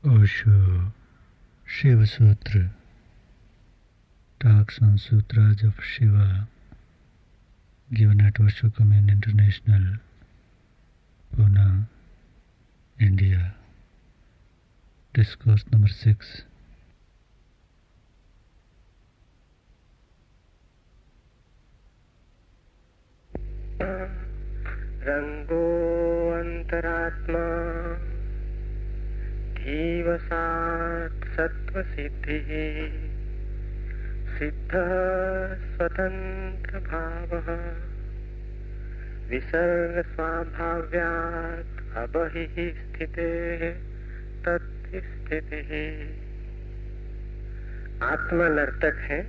Osho Shiva Sutra talks on Sutras of Shiva given at Osho Commune International, Pune, India. Discourse number 6. रंगो अंतरात्मा धीवसात् सत्त्वसिद्धिः सिद्धः स्वतंत्र भावः विसर्गस्वाभाव्यात् अबहिः स्थितेः तत्स्थितिः। आत्मा नर्तक है,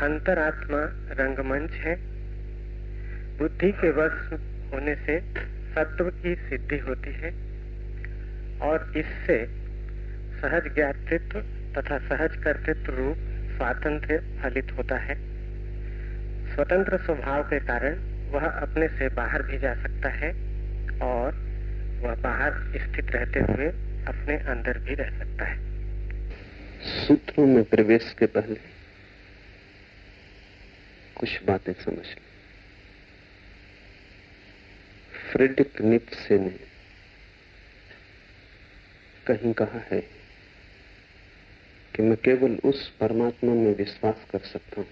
अंतरात्मा रंगमंच है। बुद्धि के वश होने से सत्व की सिद्धि होती है और इससे सहज ज्ञातृत्व तथा सहज कर्तृत्व रूप स्वातंत्र्य फलित होता है। स्वतंत्र स्वभाव के कारण वह अपने से बाहर भी जा सकता है और वह बाहर स्थित रहते हुए अपने अंदर भी रह सकता है। सूत्रों में प्रवेश के पहले कुछ बातें समझ लें। फ्रेडरिक नीत्शे ने कहीं कहा है कि मैं केवल उस परमात्मा में विश्वास कर सकता हूं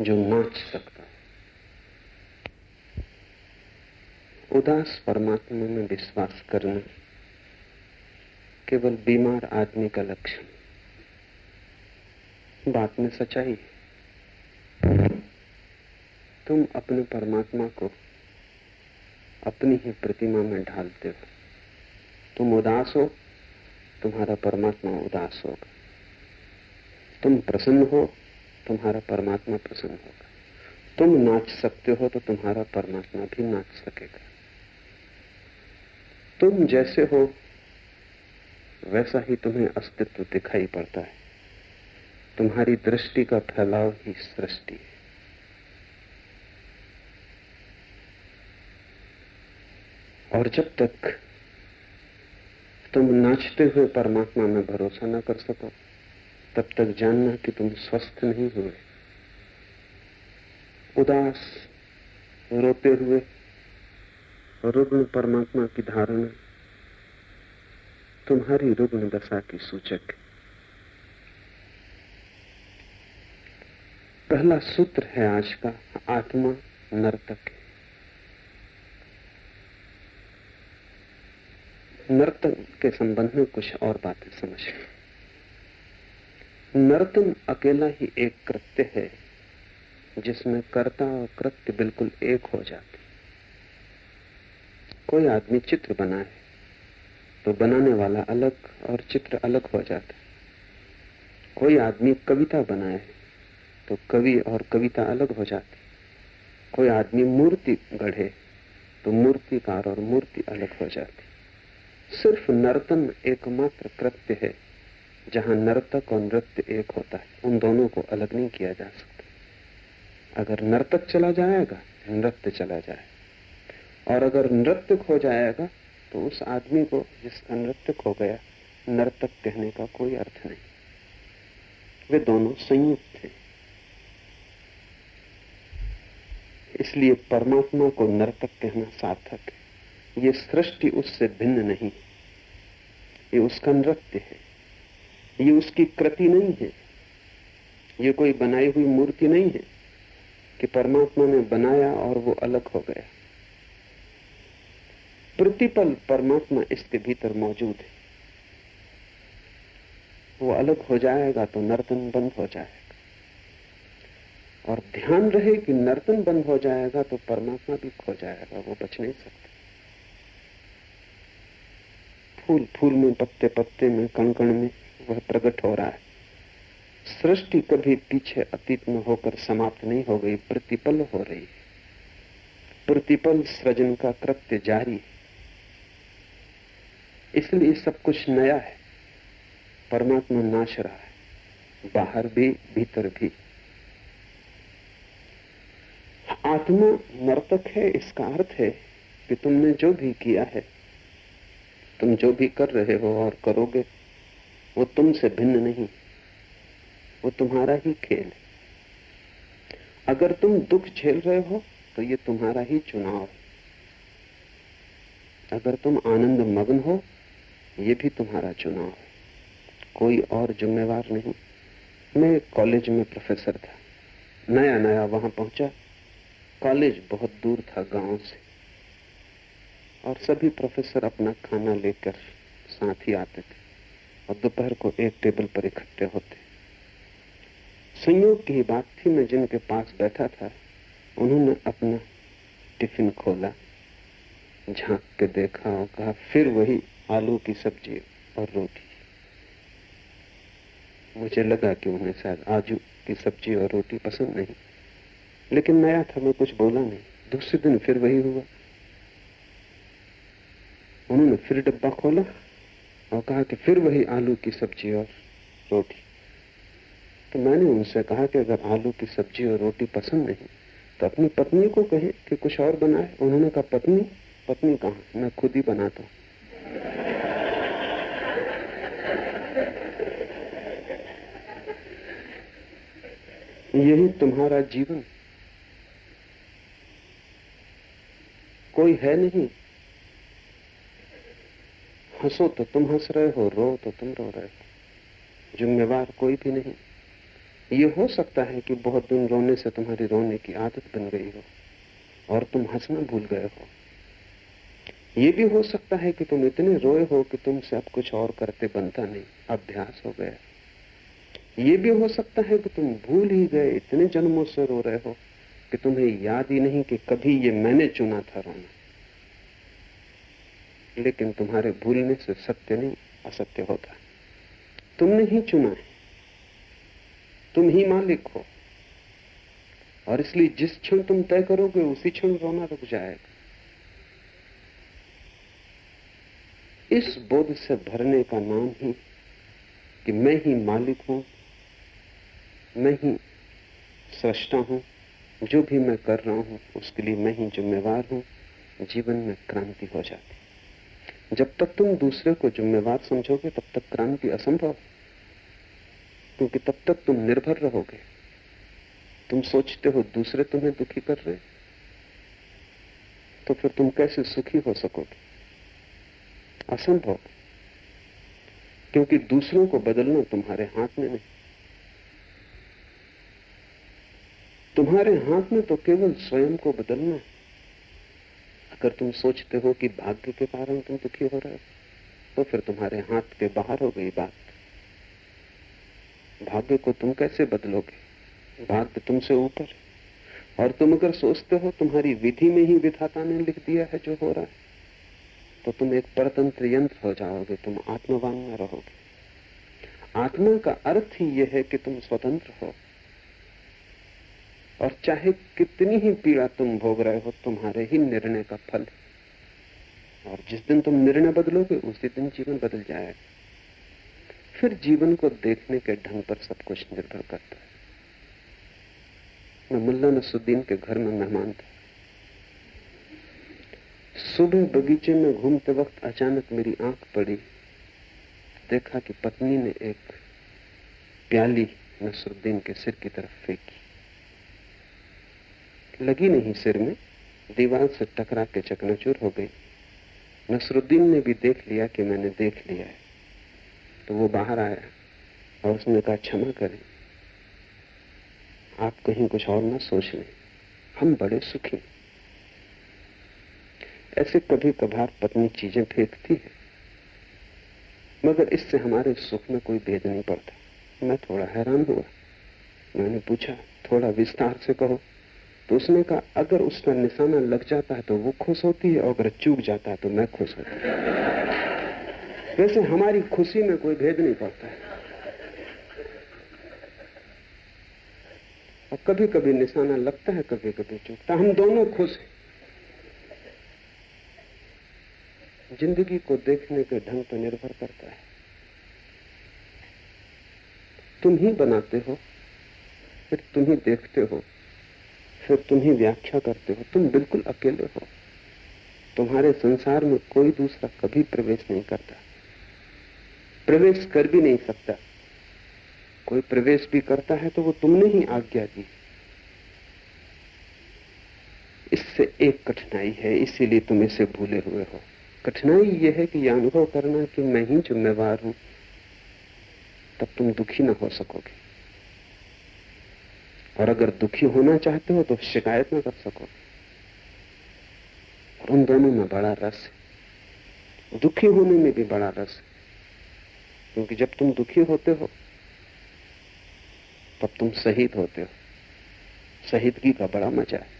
जो नाच सकता है। उदास परमात्मा में विश्वास करना केवल बीमार आदमी का लक्षण। बात में सच्चाई है। तुम अपने परमात्मा को अपनी ही प्रतिमा में ढालते हो। तुम उदास हो, तुम्हारा परमात्मा उदास होगा। तुम प्रसन्न हो, तुम्हारा परमात्मा प्रसन्न होगा। तुम नाच सकते हो तो तुम्हारा परमात्मा भी नाच सकेगा। तुम जैसे हो वैसा ही तुम्हें अस्तित्व दिखाई पड़ता है। तुम्हारी दृष्टि का फैलाव ही सृष्टि है। और जब तक तुम नाचते हुए परमात्मा में भरोसा न कर सको तब तक जानना कि तुम स्वस्थ नहीं हुए। उदास रोते हुए रुग्ण परमात्मा की धारणा तुम्हारी रुग्ण दशा की सूचक है। पहला सूत्र है आज का, आत्मा नर्तक है। नर्तन के संबंध में कुछ और बातें समझें। नर्तन अकेला ही एक कृत्य है जिसमें कर्ता और कृत्य बिल्कुल एक हो जाते। कोई आदमी चित्र बनाए तो बनाने वाला अलग और चित्र अलग हो जाता है। कोई आदमी कविता बनाए तो कवि और कविता अलग हो जाती। कोई आदमी मूर्ति गढ़े तो मूर्तिकार और मूर्ति अलग हो जाती। सिर्फ नर्तन एकमात्र कृत्य है जहां नर्तक और नृत्य एक होता है। उन दोनों को अलग नहीं किया जा सकता। अगर नर्तक चला जाएगा नृत्य चला जाएगा, और अगर नृत्य खो जाएगा तो उस आदमी को जिसका नृत्य खो गया नर्तक कहने का कोई अर्थ नहीं। वे दोनों संयुक्त हैं। इसलिए परमात्मा को नर्तक कहना सार्थक है। ये सृष्टि उससे भिन्न नहीं, ये उसका नृत्य है। ये उसकी कृति नहीं है। ये कोई बनाई हुई मूर्ति नहीं है कि परमात्मा ने बनाया और वो अलग हो गया। प्रतिपल परमात्मा इसके भीतर मौजूद है। वो अलग हो जाएगा तो नर्तन बंद हो जाएगा। और ध्यान रहे कि नर्तन बंद हो जाएगा तो परमात्मा भी खो जाएगा, वो बच नहीं सकता। फूल फूल में, पत्ते पत्ते में, कण कण में वह प्रकट हो रहा है। सृष्टि कभी पीछे अतीत में होकर समाप्त नहीं हो गई, प्रतिपल हो रही है। प्रतिपल सृजन का कृत्य जारी है। इसलिए सब कुछ नया है। परमात्मा नाच रहा है, बाहर भी भीतर भी। आत्मा नर्तक है। इसका अर्थ है कि तुमने जो भी किया है तुम जो भी कर रहे हो और करोगे वो तुमसे भिन्न नहीं, वो तुम्हारा ही खेल है। अगर तुम दुख झेल रहे हो तो ये तुम्हारा ही चुनाव है। अगर तुम आनंद मग्न हो ये भी तुम्हारा चुनाव है, कोई और जिम्मेवार नहीं। मैं कॉलेज में प्रोफेसर था, नया नया वहां पहुंचा। कॉलेज बहुत दूर था गांव से, और सभी प्रोफेसर अपना खाना लेकर साथ ही आते थे और दोपहर को एक टेबल पर इकट्ठे होते। संयोग की ही बात थी, मैं जिनके पास बैठा था उन्होंने अपना टिफिन खोला, झांक के देखा और कहा, फिर वही आलू की सब्जी और रोटी। मुझे लगा कि उन्हें शायद आलू की सब्जी और रोटी पसंद नहीं, लेकिन नया था, मैं कुछ बोला नहीं। दूसरे दिन फिर वही हुआ। उन्होंने फिर डब्बा खोला और कहा कि फिर वही आलू की सब्जी और रोटी। तो मैंने उनसे कहा कि अगर आलू की सब्जी और रोटी पसंद नहीं तो अपनी पत्नी को कहे कि कुछ और बनाए। उन्होंने कहा, पत्नी पत्नी कहाँ, मैं खुद ही बनाता हूं। यही तुम्हारा जीवन, कोई है नहीं। हंसो तो तुम हंस रहे हो, रो तो तुम रो रहे हो, जिम्मेवार कोई भी नहीं। ये हो सकता है कि बहुत दिन रोने से तुम्हारी रोने की आदत बन गई हो और तुम हंसना भूल गए हो। ये भी हो सकता है कि तुम इतने रोए हो कि तुमसे अब कुछ और करते बनता नहीं, अभ्यास हो गया। ये भी हो सकता है कि तुम भूल ही गए, इतने जन्मों से रो रहे हो कि तुम्हें याद ही नहीं कि कभी ये मैंने चुना था रोना। लेकिन तुम्हारे भूलने से सत्य नहीं असत्य होता। तुमने ही चुना है, तुम ही मालिक हो, और इसलिए जिस क्षण तुम तय करोगे उसी क्षण रोना रुक जाएगा। इस बोध से भरने का नाम ही कि मैं ही मालिक हूं, मैं ही सृष्टा हूं, जो भी मैं कर रहा हूं उसके लिए मैं ही जिम्मेवार हूं, जीवन में क्रांति हो जाती। जब तक तुम दूसरे को जिम्मेवार समझोगे तब तक क्रांति असंभव, क्योंकि तब तक तुम निर्भर रहोगे। तुम सोचते हो दूसरे तुम्हें दुखी कर रहे, तो फिर तुम कैसे सुखी हो सकोगे? असंभव, क्योंकि दूसरों को बदलना तुम्हारे हाथ में नहीं। तुम्हारे हाथ में तो केवल स्वयं को बदलना है। अगर तुम सोचते हो कि भाग्य के कारण तुम दुखी हो रहे हो, तो फिर तुम्हारे हाथ के बाहर हो गई बात। भाग्य को तुम कैसे बदलोगे? भाग्य तुमसे ऊपर। और तुम अगर सोचते हो तुम्हारी विधि में ही विधाता ने लिख दिया है जो हो रहा है, तो तुम एक परतंत्र यंत्र हो जाओगे, तुम आत्मवान न रहोगे। आत्मा का अर्थ ही यह है कि तुम स्वतंत्र हो, और चाहे कितनी ही पीड़ा तुम भोग रहे हो, तुम्हारे ही निर्णय का फल है। और जिस दिन तुम निर्णय बदलोगे उसी दिन जीवन बदल जाएगा। फिर जीवन को देखने के ढंग पर सब कुछ निर्भर करता है। मैं मुल्ला नसरुद्दीन के घर में मेहमान था। सुबह बगीचे में घूमते वक्त अचानक मेरी आंख पड़ी, देखा कि पत्नी ने एक प्याली नसरुद्दीन के सिर की तरफ फेंकी। लगी नहीं सिर में, दीवार से टकरा के चकनाचूर हो गई। नसरुद्दीन ने भी देख लिया कि मैंने देख लिया है, तो वो बाहर आया और उसने कहा, क्षमा करें, आप कहीं कुछ और ना सोच लें, हम बड़े सुखी। ऐसे कभी कभार पत्नी चीजें फेंकती है, मगर इससे हमारे सुख में कोई भेद नहीं पड़ता। मैं थोड़ा हैरान हुआ। मैंने पूछा, थोड़ा विस्तार से कहो। तो उसने कहा, अगर उसका निशाना लग जाता है तो वो खुश होती है, और अगर चूक जाता है तो मैं खुश होती हूं। वैसे हमारी खुशी में कोई भेद नहीं पड़ता है। और कभी कभी निशाना लगता है, कभी कभी चूकता, हम दोनों खुश हैं। जिंदगी को देखने के ढंग पर निर्भर करता है। तुम ही बनाते हो, फिर तुम ही देखते हो, फिर तुम ही व्याख्या करते हो। तुम बिल्कुल अकेले हो। तुम्हारे संसार में कोई दूसरा कभी प्रवेश नहीं करता, प्रवेश कर भी नहीं सकता। कोई प्रवेश भी करता है तो वो तुमने ही आज्ञा दी। इससे एक कठिनाई है, इसीलिए तुम इसे भूले हुए हो। कठिनाई यह है कि यह अनुभव करना कि मैं ही जिम्मेवार हूं, तब तुम दुखी ना हो सकोगे। और अगर दुखी होना चाहते हो तो शिकायत ना कर सकोगे। और उन दोनों में बड़ा रस है, दुखी होने में भी बड़ा रस है। क्योंकि जब तुम दुखी होते हो तब तुम शहीद होते हो। शहीदगी का बड़ा मजा है।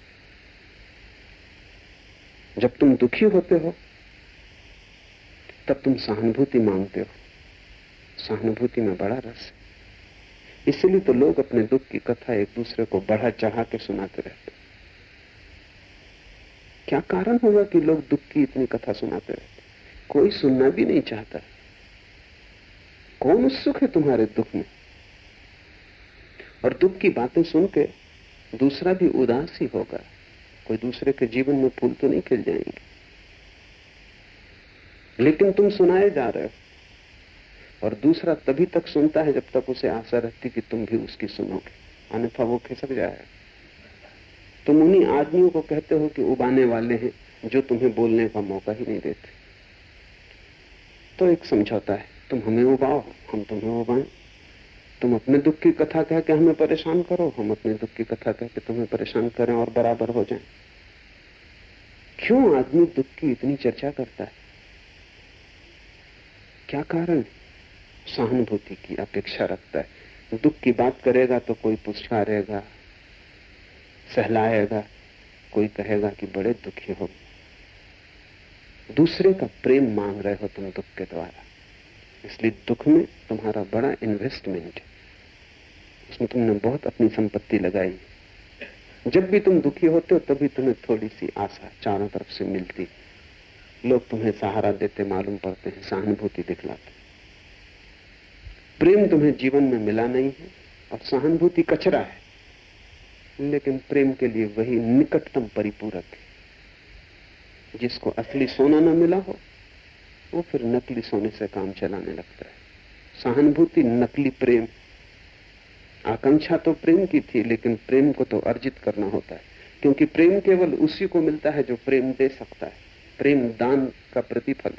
जब तुम दुखी होते हो तब तुम सहानुभूति मांगते हो। सहानुभूति में बड़ा रस है। इसलिए तो लोग अपने दुख की कथा एक दूसरे को बढ़ा चढ़ा के सुनाते रहते। क्या कारण होगा कि लोग दुख की इतनी कथा सुनाते रहते? कोई सुनना भी नहीं चाहता। कौन उत्सुक है तुम्हारे दुख में? और दुख की बातें सुन के दूसरा भी उदास ही होगा। कोई दूसरे के जीवन में फूल तो नहीं खिल जाएंगे, लेकिन तुम सुनाए जा रहे हो। और दूसरा तभी तक सुनता है जब तक उसे आशा रहती कि तुम भी उसकी सुनोगे, अन्यथा वो खिसक जाएगा। तुम उन्हीं आदमियों को कहते हो कि उबाने वाले हैं, जो तुम्हें बोलने का मौका ही नहीं देते। तो एक समझौता है, तुम हमें उबाओ, हम तुम्हें उबाएं। तुम अपने दुख की कथा कह के हमें परेशान करो, हम अपने दुख की कथा कह के तुम्हें परेशान करें और बराबर हो जाएं। क्यों आदमी दुख की इतनी चर्चा करता है? क्या कारण? सहानुभूति की अपेक्षा रखता है। दुख की बात करेगा तो कोई पुचकारेगा, सहलाएगा, कोई कहेगा कि बड़े दुखी हो। दूसरे का प्रेम मांग रहे हो तुम दुख के द्वारा। इसलिए दुख में तुम्हारा बड़ा इन्वेस्टमेंट है, उसमें तुमने बहुत अपनी संपत्ति लगाई। जब भी तुम दुखी होते हो तभी तुम्हें थोड़ी सी आशा चारों तरफ से मिलती। लोग तुम्हें सहारा देते मालूम पड़ते हैं, सहानुभूति दिखलाते। प्रेम तुम्हें जीवन में मिला नहीं है और सहानुभूति कचरा है, लेकिन प्रेम के लिए वही निकटतम परिपूरक है। जिसको असली सोना न मिला हो वो फिर नकली सोने से काम चलाने लगता है। सहानुभूति नकली प्रेम। आकांक्षा तो प्रेम की थी, लेकिन प्रेम को तो अर्जित करना होता है, क्योंकि प्रेम केवल उसी को मिलता है जो प्रेम दे सकता है। प्रेम दान का प्रतिफल।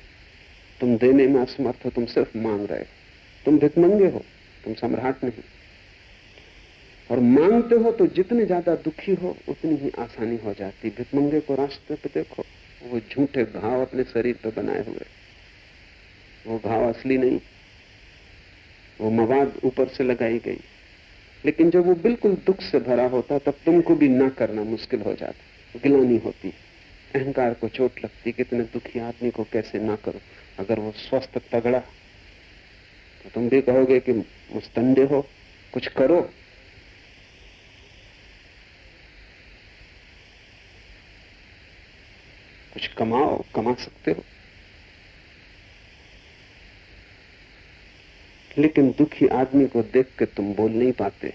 तुम देने में असमर्थ हो, तुम सिर्फ मांग रहे हो। तुम भिखमंगे हो, तुम सम्राट नहीं। और मांगते हो तो जितने ज्यादा दुखी हो उतनी ही आसानी हो जाती। भिखमंगे को रास्ते पे देखो, वो झूठे घाव अपने शरीर पे बनाए हुए। वो घाव असली नहीं, वो मवाद ऊपर से लगाई गई। लेकिन जब वो बिल्कुल दुख से भरा होता तब तुमको भी ना करना मुश्किल हो जाता। गिलानी होती, अहंकार को चोट लगती, कितने दुखी आदमी को कैसे ना करो। अगर वो स्वस्थ तगड़ा तो तुम भी कहोगे कि मुस्तंदे हो, कुछ करो। कुछ कमाओ, कमा सकते हो। लेकिन दुखी आदमी को देख के तुम बोल नहीं पाते।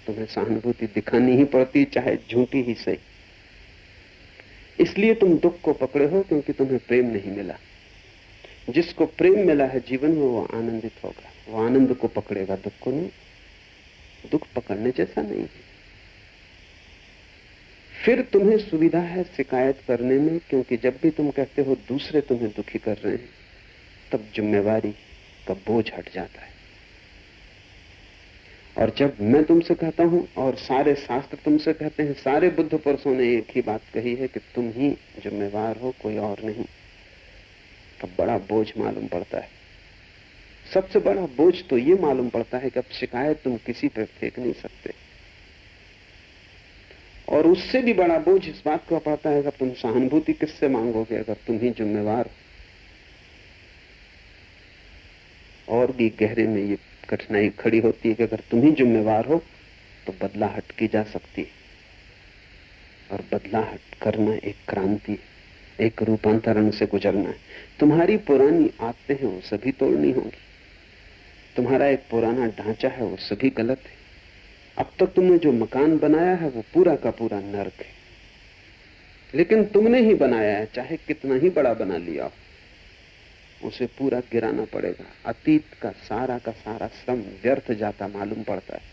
तुम्हें सहानुभूति दिखानी ही पड़ती, चाहे झूठी ही सही। इसलिए तुम दुख को पकड़े हो, क्योंकि तुम्हें प्रेम नहीं मिला। जिसको प्रेम मिला है जीवन में वो आनंदित होगा, वो आनंद को पकड़ेगा, दुख को नहीं। दुख पकड़ने जैसा नहीं है। फिर तुम्हें सुविधा है शिकायत करने में, क्योंकि जब भी तुम कहते हो दूसरे तुम्हें दुखी कर रहे हैं, तब जिम्मेवारी का बोझ हट जाता है। और जब मैं तुमसे कहता हूं और सारे शास्त्र तुमसे कहते हैं, सारे बुद्ध पुरुषों ने एक ही बात कही है कि तुम ही जिम्मेवार हो, कोई और नहीं, तब बड़ा बोझ मालूम पड़ता है। सबसे बड़ा बोझ तो ये मालूम पड़ता है कि अब शिकायत तुम किसी पर फेंक नहीं सकते। और उससे भी बड़ा बोझ इस बात का पड़ता है कि अब तुम सहानुभूति किससे मांगोगे अगर तुम ही जिम्मेवार हो। और भी गहरे में ये कठिनाई खड़ी होती है कि अगर तुम ही जिम्मेवार हो तो बदलाहट की जा सकती है। और बदलाहट करना एक क्रांति, एक रूपांतरण से गुजरना है। तुम्हारी पुरानी आदतें हैं, वो सभी तोड़नी होंगी। तुम्हारा एक पुराना ढांचा है, वो सभी गलत है। अब तक तुमने जो मकान बनाया है वो पूरा का पूरा नर्क है। लेकिन तुमने ही बनाया है, चाहे कितना ही बड़ा बना लिया हो, उसे पूरा गिराना पड़ेगा। अतीत का सारा श्रम व्यर्थ जाता मालूम पड़ता है।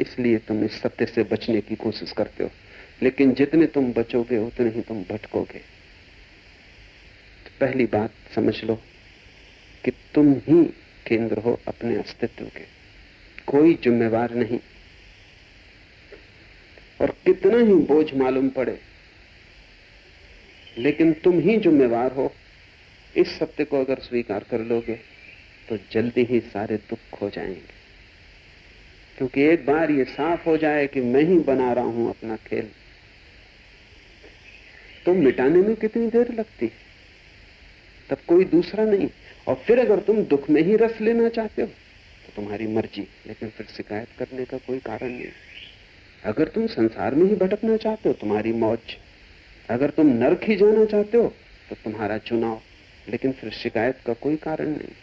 इसलिए तुम इस सत्य से बचने की कोशिश करते हो, लेकिन जितने तुम बचोगे उतने ही तुम भटकोगे। तो पहली बात समझ लो कि तुम ही केंद्र हो अपने अस्तित्व के, कोई जिम्मेवार नहीं। और कितना ही बोझ मालूम पड़े, लेकिन तुम ही जिम्मेवार हो। इस सत्य को अगर स्वीकार कर लोगे तो जल्दी ही सारे दुख खो जाएंगे। क्योंकि एक बार ये साफ हो जाए कि मैं ही बना रहा हूं अपना खेल, तो मिटाने में कितनी देर लगती है, तब कोई दूसरा नहीं। और फिर अगर तुम दुख में ही रस लेना चाहते हो तो तुम्हारी मर्जी, लेकिन फिर शिकायत करने का कोई कारण नहीं। अगर तुम संसार में ही भटकना चाहते हो, तुम्हारी मौज। अगर तुम नरक ही जाना चाहते हो तो तुम्हारा चुनाव, लेकिन फिर शिकायत का कोई कारण नहीं।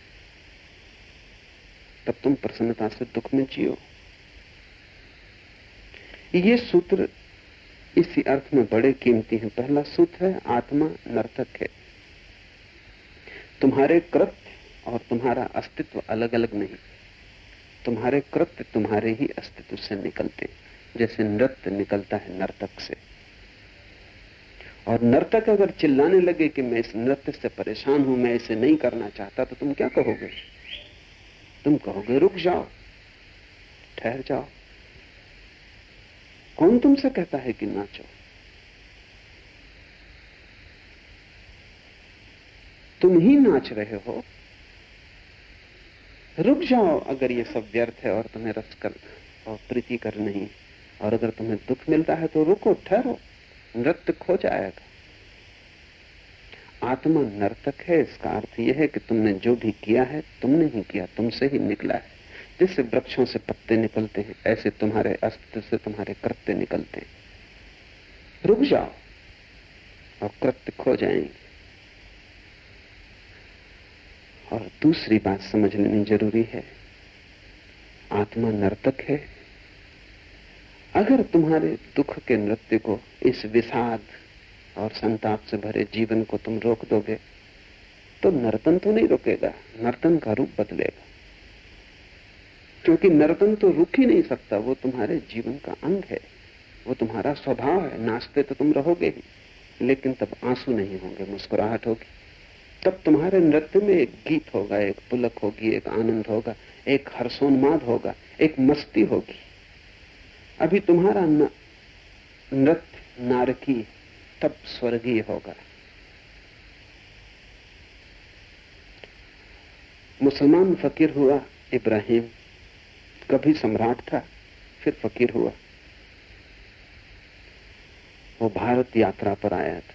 तब तुम प्रसन्नता से दुख में जियो। ये सूत्र इसी अर्थ में बड़े कीमती हैं। पहला सूत्र है, आत्मा नर्तक है। तुम्हारे कृत्य और तुम्हारा अस्तित्व अलग अलग नहीं। तुम्हारे कृत्य तुम्हारे ही अस्तित्व से निकलते, जैसे नृत्य निकलता है नर्तक से। और नर्तक अगर चिल्लाने लगे कि मैं इस नृत्य से परेशान हूं, मैं इसे नहीं करना चाहता, तो तुम क्या कहोगे? तुम कहोगे रुक जाओ, ठहर जाओ। कौन तुमसे कहता है कि नाचो? तुम ही नाच रहे हो। रुक जाओ अगर ये सब व्यर्थ है और तुम्हें रस कर और प्रीति कर नहीं, और अगर तुम्हें दुख मिलता है तो रुको, ठहरो, नृत्य खो जाएगा। आत्मा नर्तक है, इसका अर्थ यह है कि तुमने जो भी किया है तुमने ही किया, तुमसे ही निकला है। जैसे वृक्षों से पत्ते निकलते हैं, ऐसे तुम्हारे अस्तित्व से तुम्हारे कृत्य निकलते हैं। रुक जाओ और कृत्य खो जाएंगे। और दूसरी बात समझ लेनी जरूरी है, आत्मा नर्तक है। अगर तुम्हारे दुख के नृत्य को, इस विषाद और संताप से भरे जीवन को तुम रोक दोगे, तो नर्तन तो नहीं रुकेगा, नर्तन का रूप बदलेगा। क्योंकि नर्तन तो रुक ही नहीं सकता, वो तुम्हारे जीवन का अंग है, वो तुम्हारा स्वभाव है। नाचते तो तुम रहोगे ही, लेकिन तब आंसू नहीं होंगे, मुस्कुराहट होगी। तब तुम्हारे नृत्य में एक गीत होगा, एक पुलक होगी, एक आनंद होगा, एक हर्षोन्माद होगा, एक मस्ती होगी। अभी तुम्हारा नृत्य नारकी, तब स्वर्गीय होगा। मुसलमान फकीर हुआ इब्राहिम, कभी सम्राट था, फिर फकीर हुआ। वो भारत यात्रा पर आया था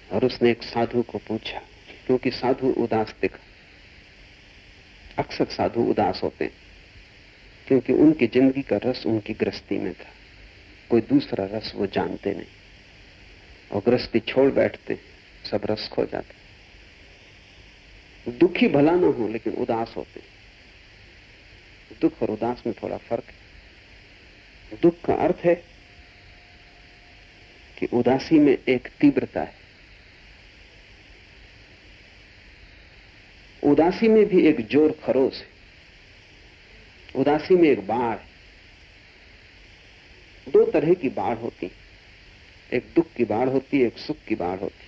और उसने एक साधु को पूछा, क्योंकि साधु उदास दिखा। अक्सर साधु उदास होते हैं क्योंकि उनकी जिंदगी का रस उनकी गृहस्थी में था, कोई दूसरा रस वो जानते नहीं, और गृहस्थी छोड़ बैठते, सब रस खो जाते। दुखी भला ना हो लेकिन उदास होते। दुख और उदास में थोड़ा फर्क है। दुख का अर्थ है कि उदासी में एक तीव्रता है, उदासी में भी एक जोर खरोश है, उदासी में एक बाढ़ है। दो तरह की बाढ़ होती, एक दुख की बाढ़ होती है, एक सुख की बाढ़ होती है।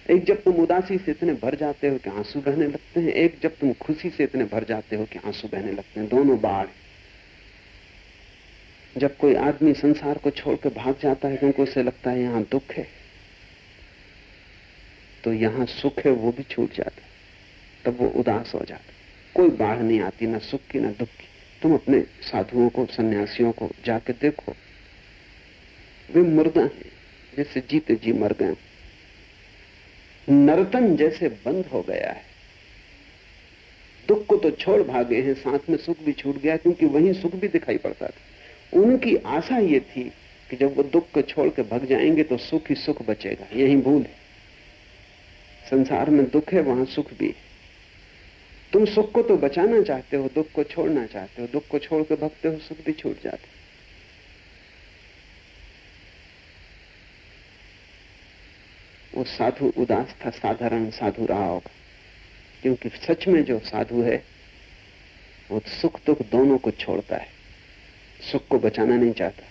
एक जब तुम उदासी से इतने भर जाते हो कि आंसू बहने लगते हैं, एक जब तुम खुशी से इतने भर जाते हो कि आंसू बहने लगते हैं। दोनों बाढ़। जब कोई आदमी संसार को छोड़कर भाग जाता है क्योंकि उसे लगता है यहां दुख है, तो यहां सुख है वो भी छूट जाता है, तब वो उदास हो जाता है। कोई बाढ़ नहीं आती, ना सुख की ना दुख की। तुम अपने साधुओं को, सन्यासियों को जाके देखो, वे मुर्दा हैं, जैसे जीते जी मर गए। नर्तन जैसे बंद हो गया है। दुख को तो छोड़ भागे हैं, साथ में सुख भी छूट गया, क्योंकि वहीं सुख भी दिखाई पड़ता था। उनकी आशा ये थी कि जब वो दुख को छोड़ के भाग जाएंगे तो सुख ही सुख बचेगा। यही भूल है। संसार में दुख है, वहां सुख भी है। तुम सुख को तो बचाना चाहते हो, दुख को छोड़ना चाहते हो। दुख को छोड़ के भगते हो, सुख भी छूट जाते। वो साधु उदास था, साधारण साधु रहा होगा। क्योंकि सच में जो साधु है वो सुख दुख दोनों को छोड़ता है, सुख को बचाना नहीं चाहता,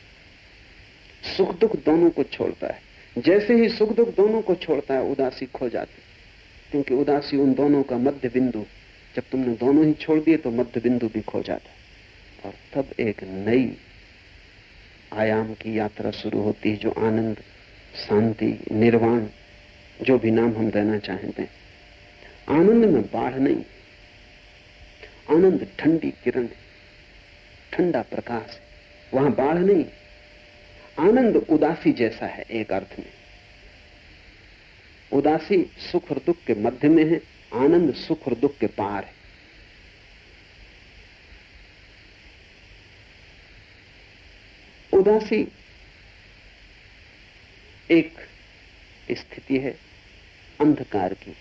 सुख दुख दोनों को छोड़ता है। जैसे ही सुख दुख दोनों को छोड़ता है उदासी खो जाती, क्योंकि उदासी उन दोनों का मध्य बिंदु, जब तुमने दोनों ही छोड़ दिए तो मध्य बिंदु भी खो जाता है। और तब एक नई आयाम की यात्रा शुरू होती है, जो आनंद, शांति, निर्वाण, जो भी नाम हम देना चाहते हैं। आनंद में बाढ़ नहीं, आनंद ठंडी किरण है, ठंडा प्रकाश है, वहां बाढ़ नहीं। आनंद उदासी जैसा है एक अर्थ में। उदासी सुख और दुख के मध्य में है, आनंद सुख और दुख के पार है। उदासी एक स्थिति है अंधकार की,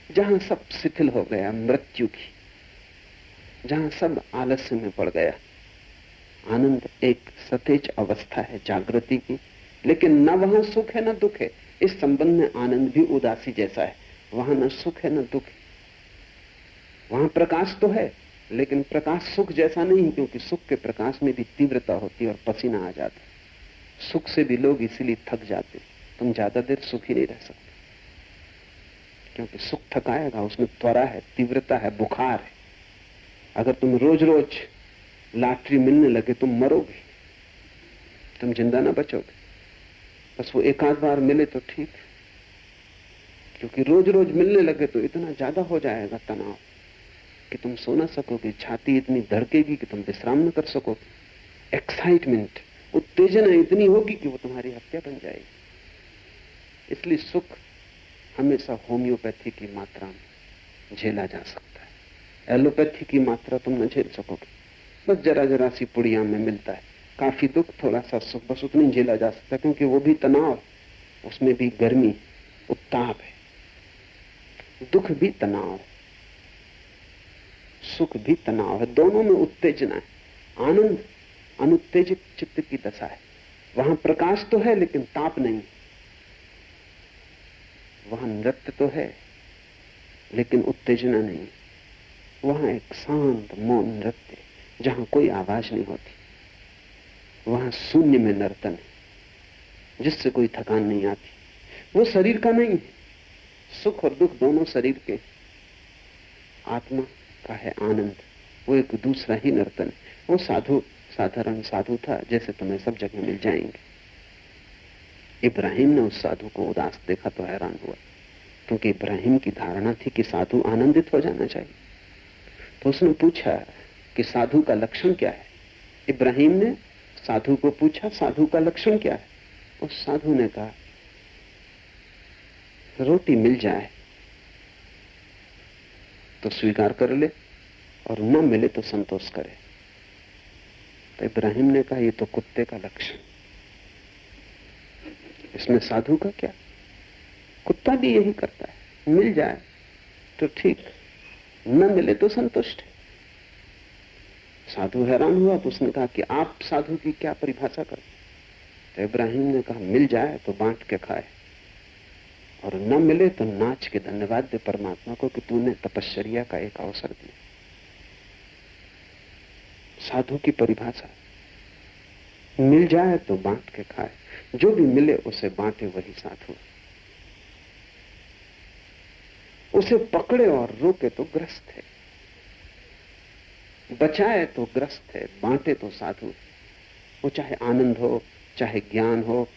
जहां सब शिथिल हो गया, मृत्यु की, जहां सब आलस्य में पड़ गया। आनंद एक सतेज अवस्था है जागृति की, लेकिन न वहां सुख है न दुख है। इस संबंध में आनंद भी उदासी जैसा है, वहां न सुख है न दुख है। वहां प्रकाश तो है, लेकिन प्रकाश सुख जैसा नहीं, क्योंकि सुख के प्रकाश में भी तीव्रता होती है और पसीना आ जाता है। सुख से भी लोग इसीलिए थक जाते, तुम ज्यादा देर सुखी नहीं रह सकते, क्योंकि सुख थकाएगा, उसमें त्वरा है, तीव्रता है, बुखार है। अगर तुम रोज रोज लॉटरी मिलने लगे तुम मरोगे, तुम जिंदा ना बचोगे। बस वो एक आध बार मिले तो ठीक, क्योंकि रोज रोज मिलने लगे तो इतना ज्यादा हो जाएगा तनाव कि तुम सो ना सकोगे, छाती इतनी धड़केगी कि तुम विश्राम न कर सकोगे। एक्साइटमेंट, उत्तेजना इतनी होगी कि वो तुम्हारी हत्या बन जाएगी। इसलिए सुख हमेशा होम्योपैथी की मात्रा में झेला जा सकता है, एलोपैथी की मात्रा तुम न झेल सकोगे। बस जरा जरा सी पुड़िया में मिलता है, काफी दुख, थोड़ा सा सुख, बस उतनी झेला जा सकता है, क्योंकि वो भी तनाव, उसमें भी गर्मी, उत्ताप है। दुख भी तनाव है, सुख भी तनाव है, दोनों में उत्तेजना है। आनंद अनुत्तेजित चित्त की दशा है, वहां प्रकाश तो है लेकिन ताप नहीं, वहां नृत्य तो है लेकिन उत्तेजना नहीं, वहां एक शांत मौन नृत्य जहां कोई आवाज नहीं होती, वहां शून्य में नर्तन है जिससे कोई थकान नहीं आती। वो शरीर का नहीं है, सुख और दुख दोनों शरीर के, आत्मा का है आनंद, वो एक दूसरा ही नर्तन है। वो साधु साधारण साधु था, जैसे तुम्हें सब जगह मिल जाएंगे। इब्राहिम ने उस साधु को उदास देखा तो हैरान हुआ, क्योंकि इब्राहिम की धारणा थी कि साधु आनंदित हो जाना चाहिए। तो उसने पूछा कि साधु का लक्षण क्या है। इब्राहिम ने साधु को पूछा, साधु का लक्षण क्या है। उस साधु ने कहा, रोटी मिल जाए तो स्वीकार कर ले और न मिले तो संतोष करे। तो इब्राहिम ने कहा, ये तो कुत्ते का लक्षण, इसमें साधु का क्या, कुत्ता भी यही करता है, मिल जाए तो ठीक, न मिले तो संतुष्ट है। साधु हैरान हुआ तो उसने कहा कि आप साधु की क्या परिभाषा करते। तो इब्राहिम ने कहा, मिल जाए तो बांट के खाए और न मिले तो नाच के धन्यवाद दे परमात्मा को कि तूने तपश्चर्या का एक अवसर दिया। साधु की परिभाषा, मिल जाए तो बांट के खाए, जो भी मिले उसे बांटे, वही साधु। उसे पकड़े और रोके तो ग्रस्त है, बचाए तो ग्रस्त है, बांटे तो साधु। वो चाहे आनंद हो, चाहे ज्ञान हो,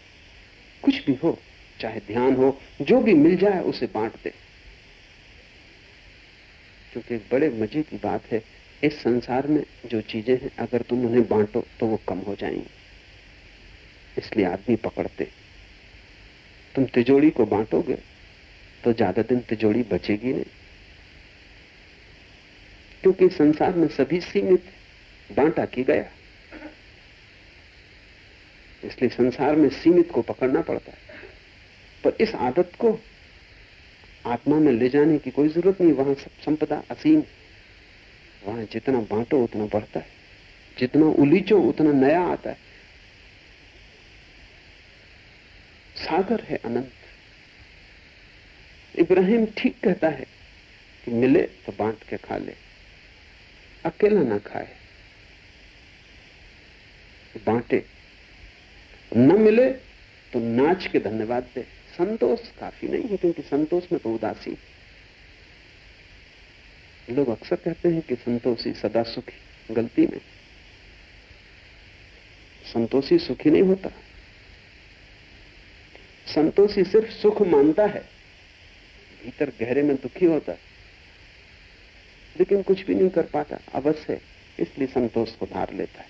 कुछ भी हो, चाहे ध्यान हो, जो भी मिल जाए उसे बांट दे। क्योंकि एक बड़े मजे की बात है, इस संसार में जो चीजें हैं अगर तुम उन्हें बांटो तो वो कम हो जाएंगी, इसलिए आदमी पकड़ते। तुम तिजोरी को बांटोगे तो ज्यादा दिन तिजोरी बचेगी नहीं, क्योंकि संसार में सभी सीमित, बांटा की गया, इसलिए संसार में सीमित को पकड़ना पड़ता है। पर इस आदत को आत्मा में ले जाने की कोई जरूरत नहीं। वहां सब संपदा असीम, वहां जितना बांटो उतना बढ़ता है, जितना उलीचो उतना नया आता है। सागर है अनंत। इब्राहिम ठीक कहता है कि मिले तो बांट के खा ले, अकेला ना खाए, बांटे। न मिले तो नाच के धन्यवाद दे। संतोष काफी नहीं है, क्योंकि संतोष में तो उदासी। लोग अक्सर कहते हैं कि संतोषी सदा सुखी, गलती में। संतोषी सुखी नहीं होता। संतोषी सिर्फ सुख मानता है, भीतर गहरे में दुखी होता है, लेकिन कुछ भी नहीं कर पाता, अवश्य, इसलिए संतोष को धार लेता है।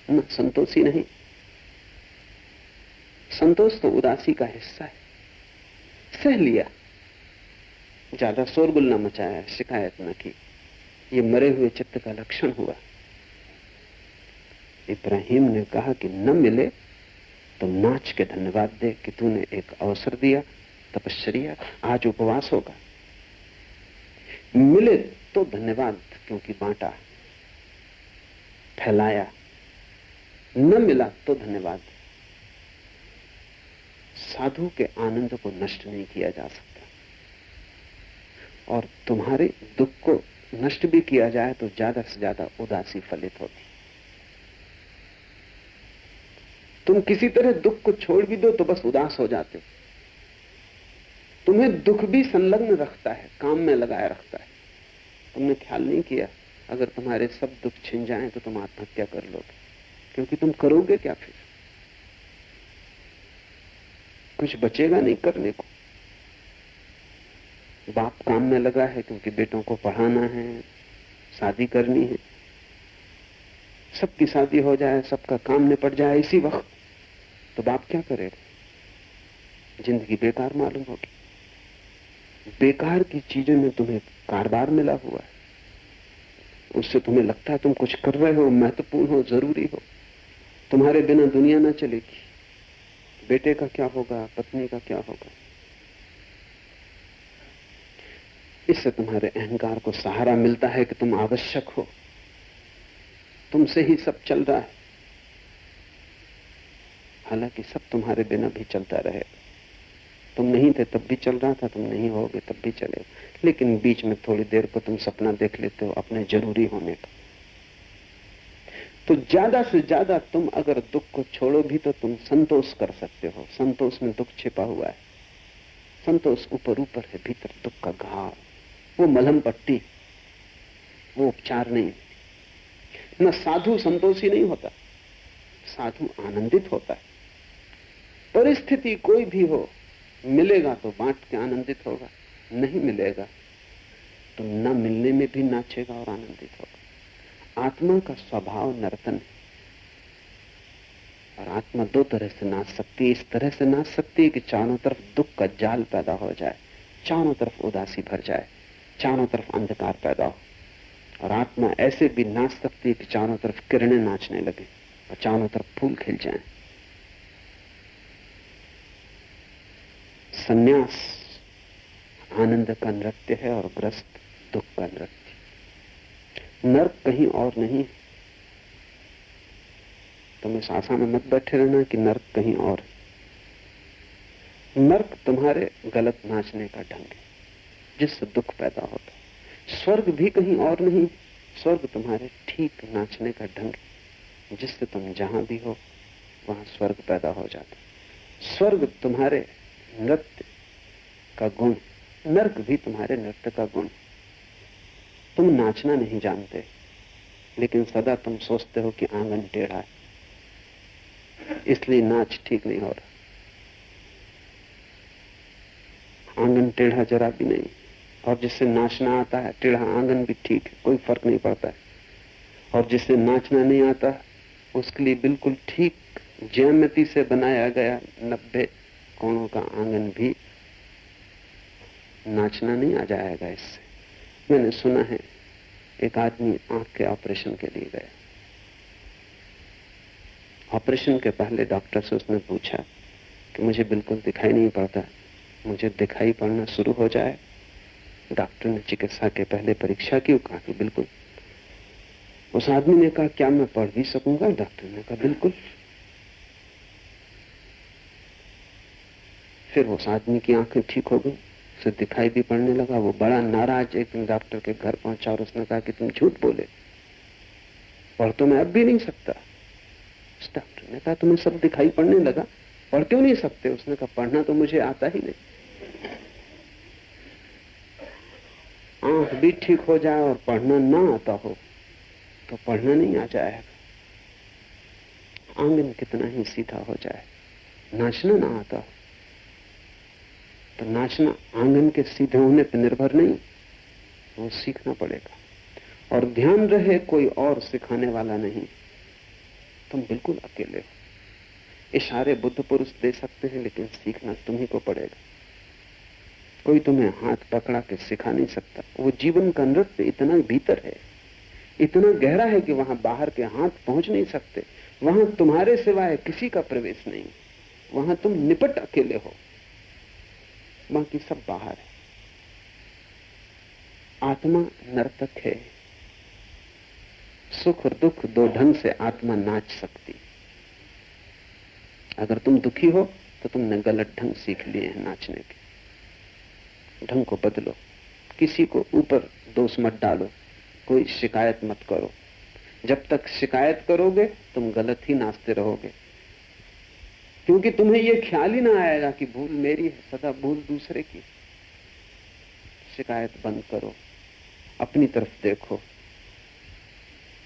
न, संतोषी नहीं। संतोष तो उदासी का हिस्सा है। सह लिया, ज्यादा शोरगुल न मचाया, शिकायत न की। ये मरे हुए चित्त का लक्षण हुआ। इब्राहिम ने कहा कि न मिले तो नाच के धन्यवाद दे कि तूने एक अवसर दिया, तपश्चर्या, आज उपवास होगा। मिले तो धन्यवाद, क्योंकि बांटा, फैलाया। न मिला तो धन्यवाद। साधु के आनंद को नष्ट नहीं किया जा सकता, और तुम्हारे दुख को नष्ट भी किया जाए तो ज्यादा से ज्यादा उदासी फलित होती। तुम किसी तरह दुख को छोड़ भी दो तो बस उदास हो जाते हो। तुम्हें दुख भी संलग्न रखता है, काम में लगाए रखता है। तुमने ख्याल नहीं किया, अगर तुम्हारे सब दुख छिन जाएं तो तुम आत्महत्या कर लोगे, क्योंकि तुम करोगे क्या फिर? कुछ बचेगा नहीं करने को। बाप काम में लगा है क्योंकि बेटों को पढ़ाना है, शादी करनी है। सबकी शादी हो जाए, सबका काम निपट जाए इसी वक्त, तो बाप क्या करेगा? जिंदगी बेकार मालूम होगी। बेकार की चीजों में तुम्हें कारोबार मिला हुआ है, उससे तुम्हें लगता है तुम कुछ कर रहे हो, महत्वपूर्ण हो, जरूरी हो। तुम्हारे बिना दुनिया ना चलेगी। बेटे का क्या होगा, पत्नी का क्या होगा? इससे तुम्हारे अहंकार को सहारा मिलता है कि तुम आवश्यक हो, तुमसे ही सब चल रहा है। हालांकि सब तुम्हारे बिना भी चलता रहे। तुम नहीं थे तब भी चल रहा था, तुम नहीं होगे तब भी चलेगा, लेकिन बीच में थोड़ी देर को तुम सपना देख लेते हो अपने जरूरी होने का। तो ज्यादा से ज्यादा तुम अगर दुख को छोड़ो भी तो तुम संतोष कर सकते हो। संतोष में दुख छिपा हुआ है। संतोष ऊपर ऊपर है, भीतर दुख का घाव। वो मलहम पट्टी, वो उपचार नहीं। न साधु संतोषी नहीं होता, साधु आनंदित होता है। परिस्थिति कोई भी हो, मिलेगा तो बांट के आनंदित होगा, नहीं मिलेगा तो न मिलने में भी नाचेगा और आनंदित होगा। आत्मा का स्वभाव नर्तन है, और आत्मा दो तरह से नाच सकती है। इस तरह से नाच सकती है कि चारों तरफ दुख का जाल पैदा हो जाए, चारों तरफ उदासी भर जाए, चारों तरफ अंधकार पैदा हो। और आत्मा ऐसे भी नाच सकती है कि चारों तरफ किरणें नाचने लगे और चारों तरफ फूल खिल जाएं। संन्यास आनंद का नृत्य है और ग्रस्त दुख का नृत्य। नर्क कहीं और नहीं। तुम इस आशा में मत बैठे रहना कि नर्क कहीं और है। नर्क तुम्हारे गलत नाचने का ढंग है, जिससे दुख पैदा होता है। स्वर्ग भी कहीं और नहीं। स्वर्ग तुम्हारे ठीक नाचने का ढंग है, जिससे तुम जहां भी हो वहां स्वर्ग पैदा हो जाता है। स्वर्ग तुम्हारे नृत्य का गुण, नर्क भी तुम्हारे नृत्य का गुण। तुम नाचना नहीं जानते, लेकिन सदा तुम सोचते हो कि आंगन टेढ़ा है, इसलिए नाच ठीक नहीं हो रहा। आंगन टेढ़ा जरा भी नहीं, और जिससे नाचना आता है, टेढ़ा आंगन भी ठीक है, कोई फर्क नहीं पड़ता है। और जिससे नाचना नहीं आता, उसके लिए बिल्कुल ठीक ज्यामिति से बनाया गया 90 कोणों का आंगन भी नाचना नहीं आ जाएगा इससे। मैंने सुना है, एक आदमी आंख के ऑपरेशन के लिए गया। ऑपरेशन के पहले डॉक्टर से उसने पूछा कि मुझे बिल्कुल दिखाई नहीं पड़ता, मुझे दिखाई पड़ना शुरू हो जाए। डॉक्टर ने चिकित्सा के पहले परीक्षा की, कहा कि बिल्कुल। उस आदमी ने कहा क्या मैं पढ़ भी सकूंगा? डॉक्टर ने कहा बिल्कुल। फिर उस आदमी की आंखें ठीक हो गई, उसे दिखाई भी पड़ने लगा। वो बड़ा नाराज एक दिन डॉक्टर के घर पहुंचा और उसने कहा कि तुम झूठ बोले, पढ़ तो मैं अब भी नहीं सकता। उस डॉक्टर ने कहा तुम्हें सब दिखाई पड़ने लगा, पढ़ क्यों नहीं सकते? उसने कहा पढ़ना तो मुझे आता ही नहीं। आंख भी ठीक हो जाए और पढ़ना ना आता हो तो पढ़ना नहीं आ जाएगा। आंगन कितना ही सीधा हो जाए, नाचना ना आता हो तो नाचना आंगन के सीधे होने पर निर्भर नहीं, वो सीखना पड़ेगा। और ध्यान रहे कोई और सिखाने वाला नहीं, तुम बिल्कुल अकेले हो। इशारे बुद्ध पुरुष दे सकते हैं लेकिन सीखना तुम्ही को पड़ेगा। कोई तुम्हें हाथ पकड़ा के सिखा नहीं सकता। वो जीवन का नृत्य इतना भीतर है, इतना गहरा है कि वहां बाहर के हाथ पहुंच नहीं सकते। वहां तुम्हारे सिवाय किसी का प्रवेश नहीं। वहां तुम निपट अकेले हो, बाकी सब बाहर है। आत्मा नर्तक है। सुख और दुख दो ढंग से आत्मा नाच सकती। अगर तुम दुखी हो तो तुमने गलत ढंग सीख लिए हैं नाचने के। ढंग को बदलो, किसी को ऊपर दोष मत डालो, कोई शिकायत मत करो। जब तक शिकायत करोगे तुम गलत ही नाचते रहोगे, क्योंकि तुम्हें यह ख्याल ही ना आएगा कि भूल मेरी है, सदा भूल दूसरे की। शिकायत बंद करो, अपनी तरफ देखो,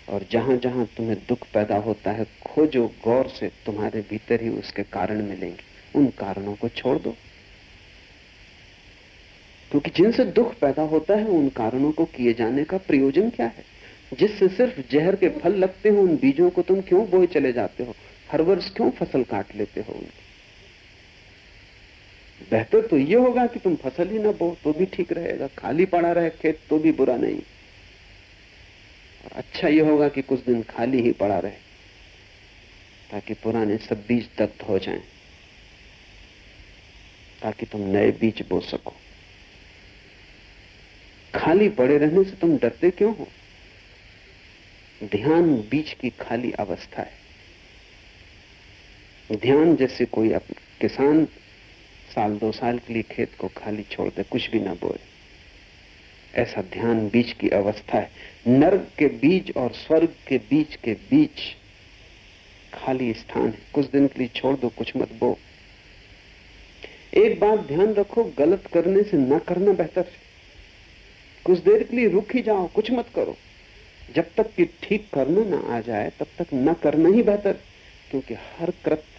और जहां जहां तुम्हें दुख पैदा होता है खोजो गौर से, तुम्हारे भीतर ही उसके कारण मिलेंगे। उन कारणों को छोड़ दो, क्योंकि जिनसे दुख पैदा होता है उन कारणों को किए जाने का प्रयोजन क्या है? जिससे सिर्फ जहर के फल लगते हो उन बीजों को तुम क्यों बोए चले जाते हो? हर वर्ष क्यों फसल काट लेते हो उनकी? बेहतर तो ये होगा कि तुम फसल ही ना बो तो भी ठीक रहेगा, खाली पड़ा रहे खेत तो भी बुरा नहीं। और अच्छा ये होगा कि कुछ दिन खाली ही पड़ा रहे, ताकि पुराने सब बीज दग्ध हो जाएं, ताकि तुम नए बीज बो सको। खाली पड़े रहने से तुम डरते क्यों हो? ध्यान बीज की खाली अवस्था है। ध्यान जैसे कोई किसान साल 2 साल के लिए खेत को खाली छोड़ दे, कुछ भी ना बोए, ऐसा ध्यान बीज की अवस्था है। नर्क के बीज और स्वर्ग के बीज के बीच खाली स्थान है। कुछ दिन के लिए छोड़ दो, कुछ मत बो। एक बात ध्यान रखो, गलत करने से न करना बेहतर है। कुछ देर के लिए रुक ही जाओ, कुछ मत करो। जब तक कि ठीक करना ना आ जाए तब तक न करना ही बेहतर, क्योंकि हर कृत्य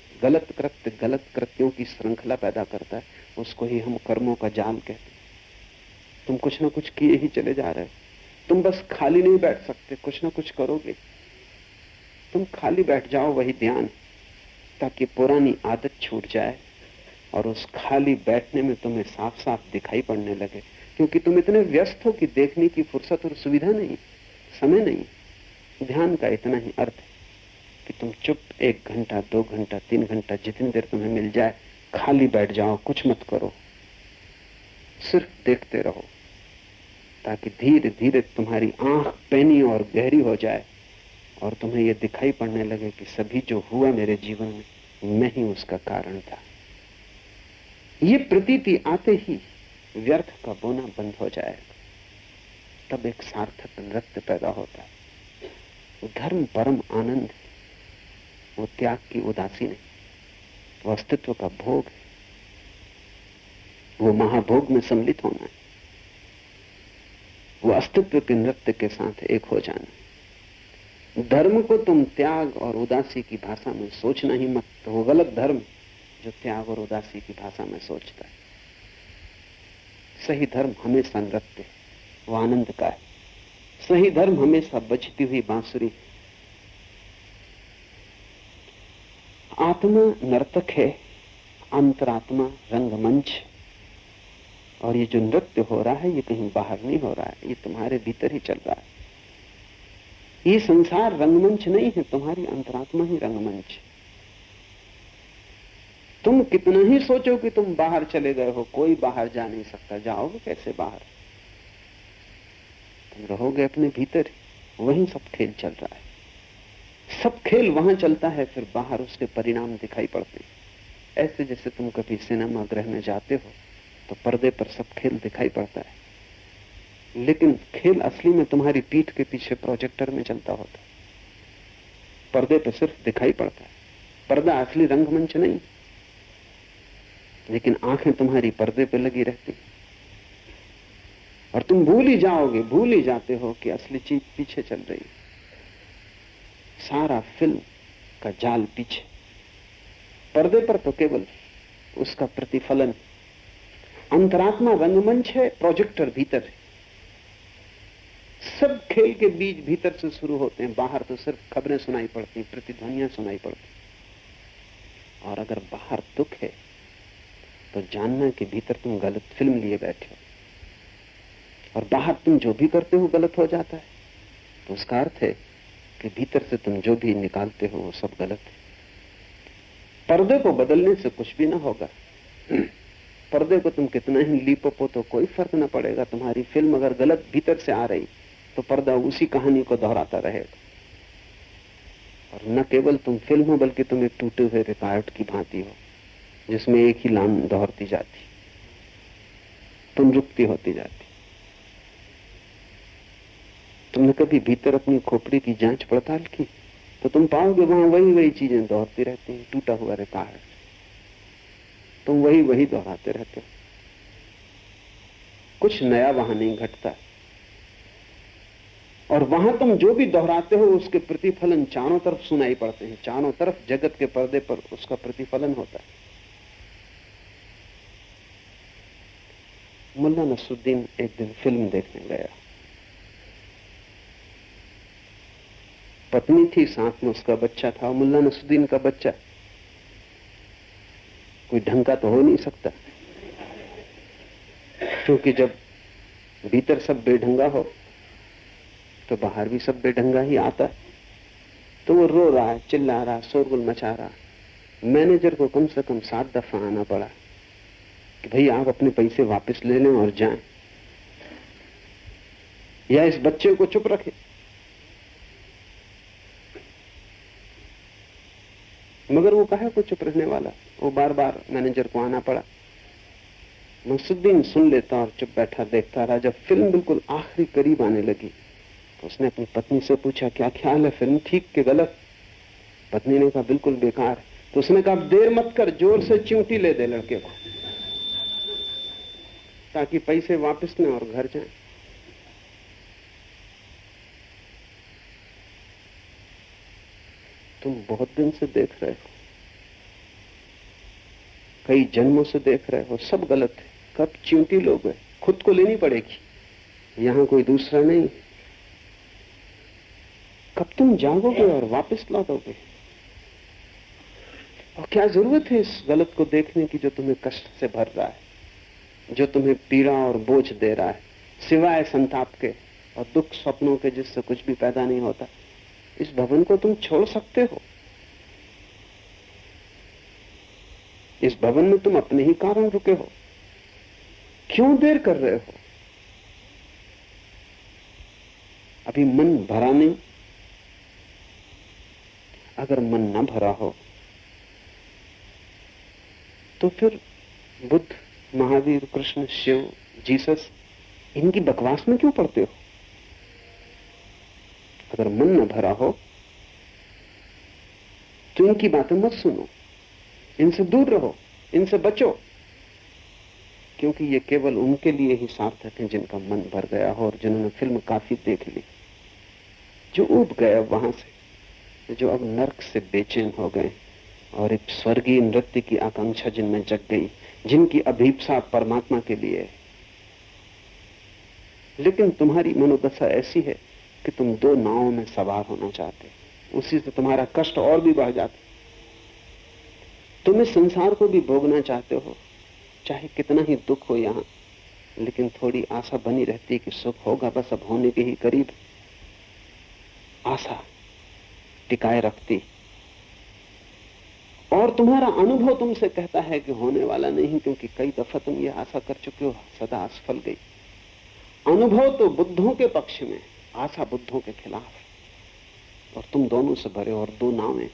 गलत कृत्यों की श्रृंखला पैदा करता है। उसको ही हम कर्मों का जाल कहते हैं। तुम कुछ ना कुछ किए ही चले जा रहे हो। तुम बस खाली नहीं बैठ सकते, कुछ ना कुछ करोगे। तुम खाली बैठ जाओ, वही ध्यान, ताकि पुरानी आदत छूट जाए और उस खाली बैठने में तुम्हें साफ साफ दिखाई पड़ने लगे। क्योंकि तुम इतने व्यस्त हो कि देखने की फुर्सत और सुविधा नहीं, समय नहीं। ध्यान का इतना ही अर्थ है कि तुम चुप 1 घंटा 2 घंटा 3 घंटा जितनी देर तुम्हें मिल जाए खाली बैठ जाओ, कुछ मत करो, सिर्फ देखते रहो, ताकि धीरे धीरे तुम्हारी आंख पैनी और गहरी हो जाए और तुम्हें यह दिखाई पड़ने लगे कि सभी जो हुआ मेरे जीवन में मैं ही उसका कारण था। ये प्रतीति आते ही व्यर्थ का बोना बंद हो जाएगा। तब एक सार्थक नृत्य पैदा होता है। वो धर्म परम आनंद है, वो त्याग की उदासी नहीं, वो अस्तित्व का भोग है, वो महाभोग में सम्मिलित होना है, वो अस्तित्व के नृत्य के साथ एक हो जाना। धर्म को तुम त्याग और उदासी की भाषा में सोचना ही मत, तो वो गलत धर्म जो त्याग और उदासी की भाषा में सोचता है। सही धर्म हमेशा नृत्य है, वो आनंद का है। सही धर्म हमेशा बजती हुई बांसुरी। आत्मा नर्तक है, अंतरात्मा रंगमंच। और ये जो नृत्य हो रहा है ये कहीं बाहर नहीं हो रहा है, ये तुम्हारे भीतर ही चल रहा है। ये संसार रंगमंच नहीं है, तुम्हारी अंतरात्मा ही रंगमंच। तुम कितना ही सोचो कि तुम बाहर चले गए हो, कोई बाहर जा नहीं सकता। जाओगे कैसे बाहर? तुम रहोगे अपने भीतर ही, वहीं सब खेल चल रहा है। सब खेल वहां चलता है, फिर बाहर उसके परिणाम दिखाई पड़ते हैं। ऐसे जैसे तुम कभी सिनेमा गृह में जाते हो तो पर्दे पर सब खेल दिखाई पड़ता है, लेकिन खेल असली में तुम्हारी पीठ के पीछे प्रोजेक्टर में चलता होता है। पर्दे पर सिर्फ दिखाई पड़ता है, पर्दा असली रंगमंच नहीं, लेकिन आंखें तुम्हारी पर्दे पर लगी रहती और तुम भूल ही जाते हो कि असली चीज पीछे चल रही है। सारा फिल्म का जाल पीछे, पर्दे पर तो केवल उसका प्रतिफलन। अंतरात्मा रंगमंच है, प्रोजेक्टर भीतर है। सब खेल के बीज भीतर से शुरू होते हैं, बाहर तो सिर्फ खबरें सुनाई पड़ती, प्रतिध्वनियां सुनाई पड़ती। और अगर बाहर दुख है तो जानना कि भीतर तुम गलत फिल्म लिए बैठे हो, और बाहर तुम जो भी करते हो गलत हो जाता है, तो उसका अर्थ है कि भीतर से तुम जो भी निकालते हो वो सब गलत है। पर्दे को बदलने से कुछ भी ना होगा। पर्दे को तुम कितना ही लीपो तो कोई फर्क ना पड़ेगा। तुम्हारी फिल्म अगर गलत भीतर से आ रही तो पर्दा उसी कहानी को दोहराता रहेगा। और न केवल तुम फिल्म हो, बल्कि तुम एक टूटे हुए रिकॉर्ड की भांति हो, जिसमें एक ही लाइन दोहरती जाती, तुम रुकती होती जाती। तुमने कभी भीतर अपनी खोपड़ी की जांच पड़ताल की तो तुम पाओगे वहां वही चीजें दोहरती रहती हैं। टूटा हुआ रिकॉर्ड, तुम वही दोहराते रहते हो, कुछ नया वहां नहीं घटता। और वहां तुम जो भी दोहराते हो उसके प्रतिफलन चारों तरफ सुनाई पड़ते हैं, चारों तरफ जगत के पर्दे पर उसका प्रतिफलन होता है। मुल्ला नसरुद्दीन एक दिन फिल्म देखने गया, पत्नी थी, साथ में उसका बच्चा था। मुल्ला नसरुद्दीन का बच्चा कोई ढंग का तो हो नहीं सकता, क्योंकि जब भीतर सब बेढंगा हो तो बाहर भी सब बेढंगा ही आता है। तो वो रो रहा है, चिल्ला रहा, शोरगुल मचा रहा। मैनेजर को कम से कम 7 दफा आना पड़ा कि भाई आप अपने पैसे वापस ले लें और जाएं, या इस बच्चे को चुप रखें। मगर वो काहे को चुप रहने वाला, वो बार बार मैनेजर को आना पड़ा। नसरुद्दीन सुन लेता और चुप बैठा देखता रहा। जब फिल्म बिल्कुल आखिरी करीब आने लगी तो उसने अपनी पत्नी से पूछा, क्या ख्याल है, फिल्म ठीक के गलत? पत्नी ने कहा बिल्कुल बेकार। तो उसने कहा देर मत कर, जोर से चिमटी ले दे लड़के को, ताकि पैसे वापस लें और घर जाएं। तुम बहुत दिन से देख रहे हो, कई जन्मों से देख रहे हो, सब गलत है। कब चिमटी लोगे? खुद को लेनी पड़ेगी, यहां कोई दूसरा नहीं। कब तुम जागोगे और वापस लौटोगे? और क्या जरूरत है इस गलत को देखने की जो तुम्हें कष्ट से भर रहा है, जो तुम्हें पीड़ा और बोझ दे रहा है, सिवाय संताप के और दुख स्वप्नों के जिससे कुछ भी पैदा नहीं होता। इस भवन को तुम छोड़ सकते हो। इस भवन में तुम अपने ही कारण रुके हो, क्यों देर कर रहे हो? अभी मन भरा नहीं। अगर मन न भरा हो तो फिर बुद्ध, महावीर, कृष्ण, शिव, जीसस, इनकी बकवास में क्यों पड़ते हो? अगर मन न भरा हो तो इनकी बातें मत सुनो, इनसे दूर रहो, इनसे बचो, क्योंकि ये केवल उनके लिए ही सार्थक है जिनका मन भर गया हो और जिन्होंने फिल्म काफी देख ली, जो ऊब गए वहां से, जो अब नर्क से बेचैन हो गए और एक स्वर्गीय नृत्य की आकांक्षा जिनमें जग गई, जिनकी अभीप्सा परमात्मा के लिए है। लेकिन तुम्हारी मनोदशा ऐसी है कि तुम 2 नावों में सवार होना चाहते, उसी से तुम्हारा कष्ट और भी बढ़ जाता। तुम इस संसार को भी भोगना चाहते हो, चाहे कितना ही दुख हो यहां, लेकिन थोड़ी आशा बनी रहती कि सुख होगा, बस अब होने के ही करीब। आशा टिकाए रखती, और तुम्हारा अनुभव तुमसे कहता है कि होने वाला नहीं, क्योंकि कई दफा तुम ये आशा कर चुके हो, सदा असफल गई। अनुभव तो बुद्धों के पक्ष में, आशा बुद्धों के खिलाफ, और तुम दोनों से भरे और 2 नावें।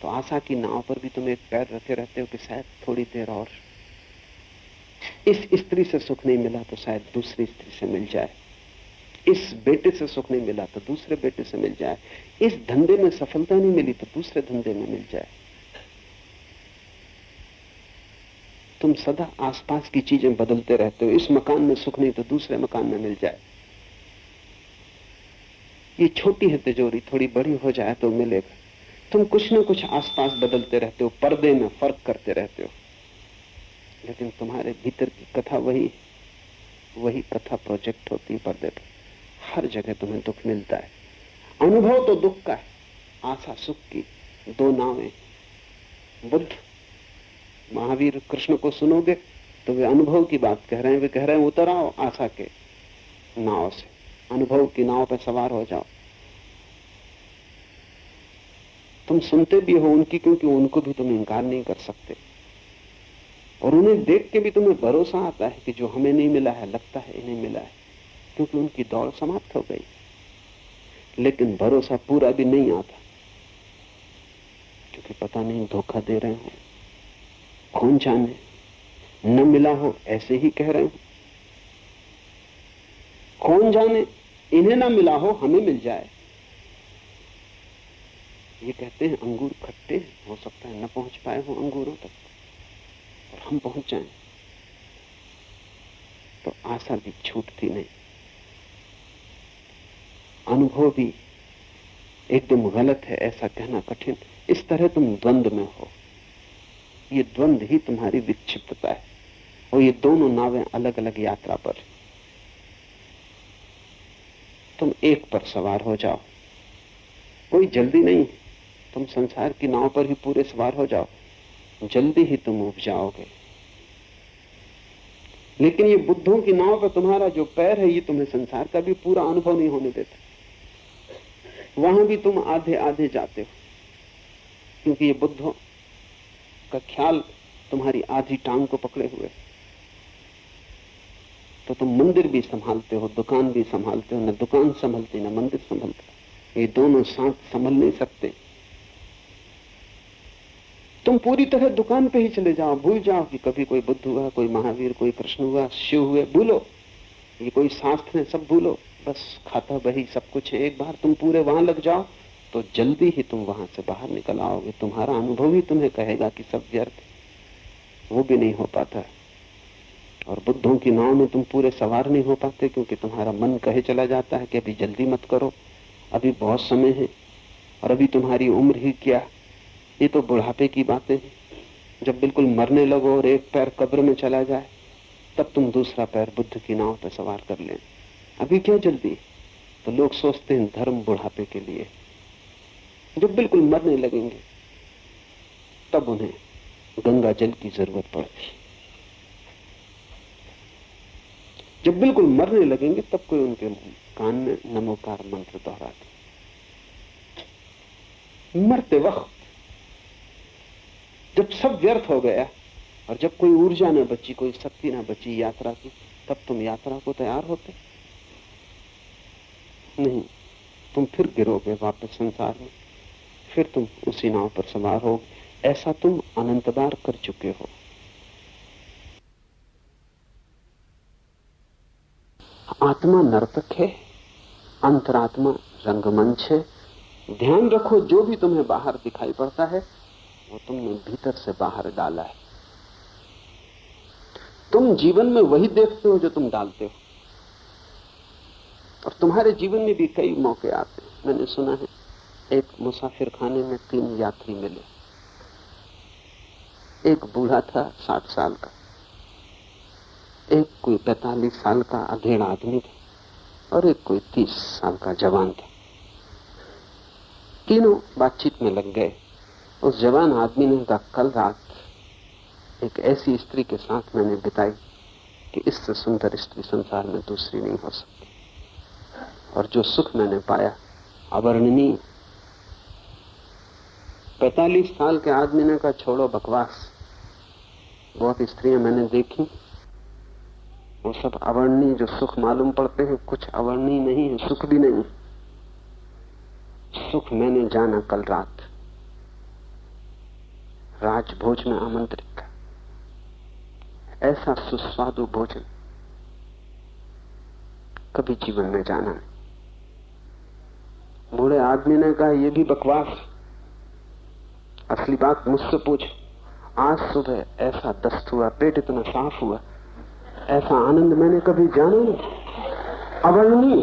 तो आशा की नाव पर भी तुम एक पैर रखे रहते हो कि शायद थोड़ी देर और इस स्त्री से सुख नहीं मिला तो शायद दूसरी स्त्री से मिल जाए, इस बेटे से सुख नहीं मिला तो दूसरे बेटे से मिल जाए, इस धंधे में सफलता नहीं मिली तो दूसरे धंधे में मिल जाए। तुम सदा आसपास की चीजें बदलते रहते हो, इस मकान में सुख नहीं तो दूसरे मकान में मिल जाए। ये छोटी है तिजोरी, थोड़ी बड़ी हो जाए तो मिलेगा। तुम कुछ ना कुछ आसपास बदलते रहते हो, पर्दे में फर्क करते रहते हो, लेकिन तुम्हारे भीतर की कथा वही कथा प्रोजेक्ट होती है पर्दे पर। हर जगह तुम्हें दुख मिलता है। अनुभव तो दुख का है, आशा सुख की, दो नावें। बुद्ध महावीर कृष्ण को सुनोगे तो वे अनुभव की बात कह रहे हैं। वे कह रहे हैं उतर आओ आशा के नाव से, अनुभव की नाव पर सवार हो जाओ। तुम सुनते भी हो उनकी, क्योंकि उनको भी तुम इंकार नहीं कर सकते, और उन्हें देख के भी तुम्हें भरोसा आता है कि जो हमें नहीं मिला है लगता है इन्हें मिला है, क्योंकि उनकी दौड़ समाप्त हो गई। लेकिन भरोसा पूरा भी नहीं आता, क्योंकि पता नहीं धोखा दे रहे हो, कौन जाने न मिला हो ऐसे ही कह रहे हो, कौन जाने इन्हें ना मिला हो हमें मिल जाए। ये कहते हैं अंगूर खट्टे, हो सकता है न पहुंच पाए हो अंगूरों तक और हम पहुंच जाएं, तो आशा भी छूटती नहीं। अनुभव भी एकदम गलत है ऐसा कहना कठिन। इस तरह तुम द्वंद्व में हो, ये द्वंद्व ही तुम्हारी विक्षिप्तता है, और ये दोनों नावें अलग अलग यात्रा पर। तुम एक पर सवार हो जाओ, कोई जल्दी नहीं, तुम संसार की नाव पर ही पूरे सवार हो जाओ, जल्दी ही तुम उब जाओगे। लेकिन ये बुद्धों की नाव पर तुम्हारा जो पैर है, ये तुम्हें संसार का भी पूरा अनुभव नहीं होने देता। वहां भी तुम आधे आधे जाते हो, क्योंकि ये बुद्धों का ख्याल तुम्हारी आधी टांग को पकड़े हुए। तो तुम मंदिर भी संभालते हो, दुकान भी संभालते हो, न दुकान संभलती न मंदिर संभलता। ये दोनों साथ संभल नहीं सकते। तुम पूरी तरह दुकान पे ही चले जाओ, भूल जाओ कि कभी कोई बुद्ध हुआ, कोई महावीर, कोई कृष्ण हुआ, शिव हुए, भूलो। ये कोई शास्त्र है, सब भूलो, बस खाता बही सब कुछ है। एक बार तुम पूरे वहां लग जाओ तो जल्दी ही तुम वहां से बाहर निकल आओगे। तुम्हारा अनुभव ही तुम्हें कहेगा कि सब व्यर्थ, वो भी नहीं हो पाता। और बुद्धों की नाव में तुम पूरे सवार नहीं हो पाते, क्योंकि तुम्हारा मन कहे चला जाता है कि अभी जल्दी मत करो, अभी बहुत समय है, और अभी तुम्हारी उम्र ही क्या, ये तो बुढ़ापे की बातें हैं। जब बिल्कुल मरने लगो और एक पैर कब्र में चला जाए, तब तुम दूसरा पैर बुद्ध की नाव पर सवार कर लें। अभी क्या जल्दी? तो लोग सोचते हैं धर्म बुढ़ापे के लिए। जब बिल्कुल मरने लगेंगे तब उन्हें गंगा जल की जरूरत पड़ती। जब बिल्कुल मरने लगेंगे तब कोई उनके कान में नमोकार मंत्र दोहराते। मरते वक्त जब सब व्यर्थ हो गया और जब कोई ऊर्जा न बची, कोई शक्ति न बची यात्रा की, तब तुम यात्रा को तैयार होते नहीं। तुम फिर गिरोगे वापस संसार में, फिर तुम उसी नाव पर सवार हो। ऐसा तुम अनंत बार कर चुके हो। आत्मा नर्तक है, अंतरात्मा रंगमंच है। ध्यान रखो, जो भी तुम्हें बाहर दिखाई पड़ता है वो तुमने भीतर से बाहर डाला है। तुम जीवन में वही देखते हो जो तुम डालते हो, और तुम्हारे जीवन में भी कई मौके आते हैं। मैंने सुना है एक मुसाफिर खाने में 3 यात्री मिले। एक बूढ़ा था 60 साल का, एक कोई 45 साल का अधेड़ आदमी था, और एक कोई 30 साल का जवान था। तीनों बातचीत में लग गए। उस जवान आदमी ने कहा, कल रात एक ऐसी स्त्री के साथ मैंने बिताई कि इससे सुंदर स्त्री संसार में दूसरी नहीं हो सकती, और जो सुख मैंने पाया अवर्णनीय। 45 साल के आदमी ने कहा, छोड़ो बकवास, बहुत स्त्रियां मैंने देखी, वो सब अवर्णनीय जो सुख मालूम पड़ते हैं, कुछ अवर्णनीय नहीं है, सुख भी नहीं। सुख मैंने जाना कल रात। राजभोज में आमंत्रित था। ऐसा सुस्वादु भोजन कभी जीवन में जाना नहीं। बूढ़े आदमी ने कहा, यह भी बकवास, असली बात मुझसे पूछ। आज सुबह ऐसा दस्त हुआ, पेट इतना साफ हुआ, ऐसा आनंद मैंने कभी जाना नहीं, अवर्णनीय।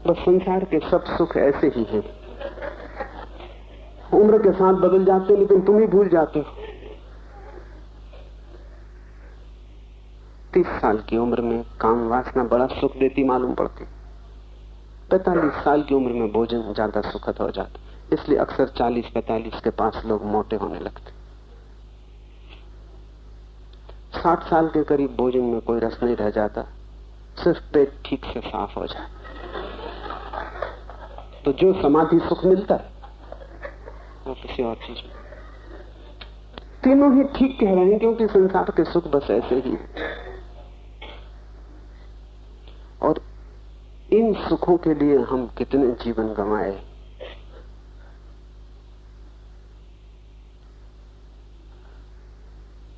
बस संसार के सब सुख ऐसे ही हैं, उम्र के साथ बदल जाते, लेकिन तुम ही भूल जाते हो। 30 साल की उम्र में काम वासना बड़ा सुख देती मालूम पड़ती, 45 साल की उम्र में भोजन ज्यादा सुखद हो जाता, इसलिए अक्सर 40-45 के पास लोग मोटे होने लगते। 60 साल के करीब भोजन में कोई रस नहीं रह जाता, सिर्फ पेट ठीक से साफ हो जाए तो जो समाधि सुख मिलता है वो किसी और चीज में। तीनों ही ठीक कह रहे हैं, क्योंकि संसार के सुख बस ऐसे ही हैं। और इन सुखों के लिए हम कितने जीवन गंवाए।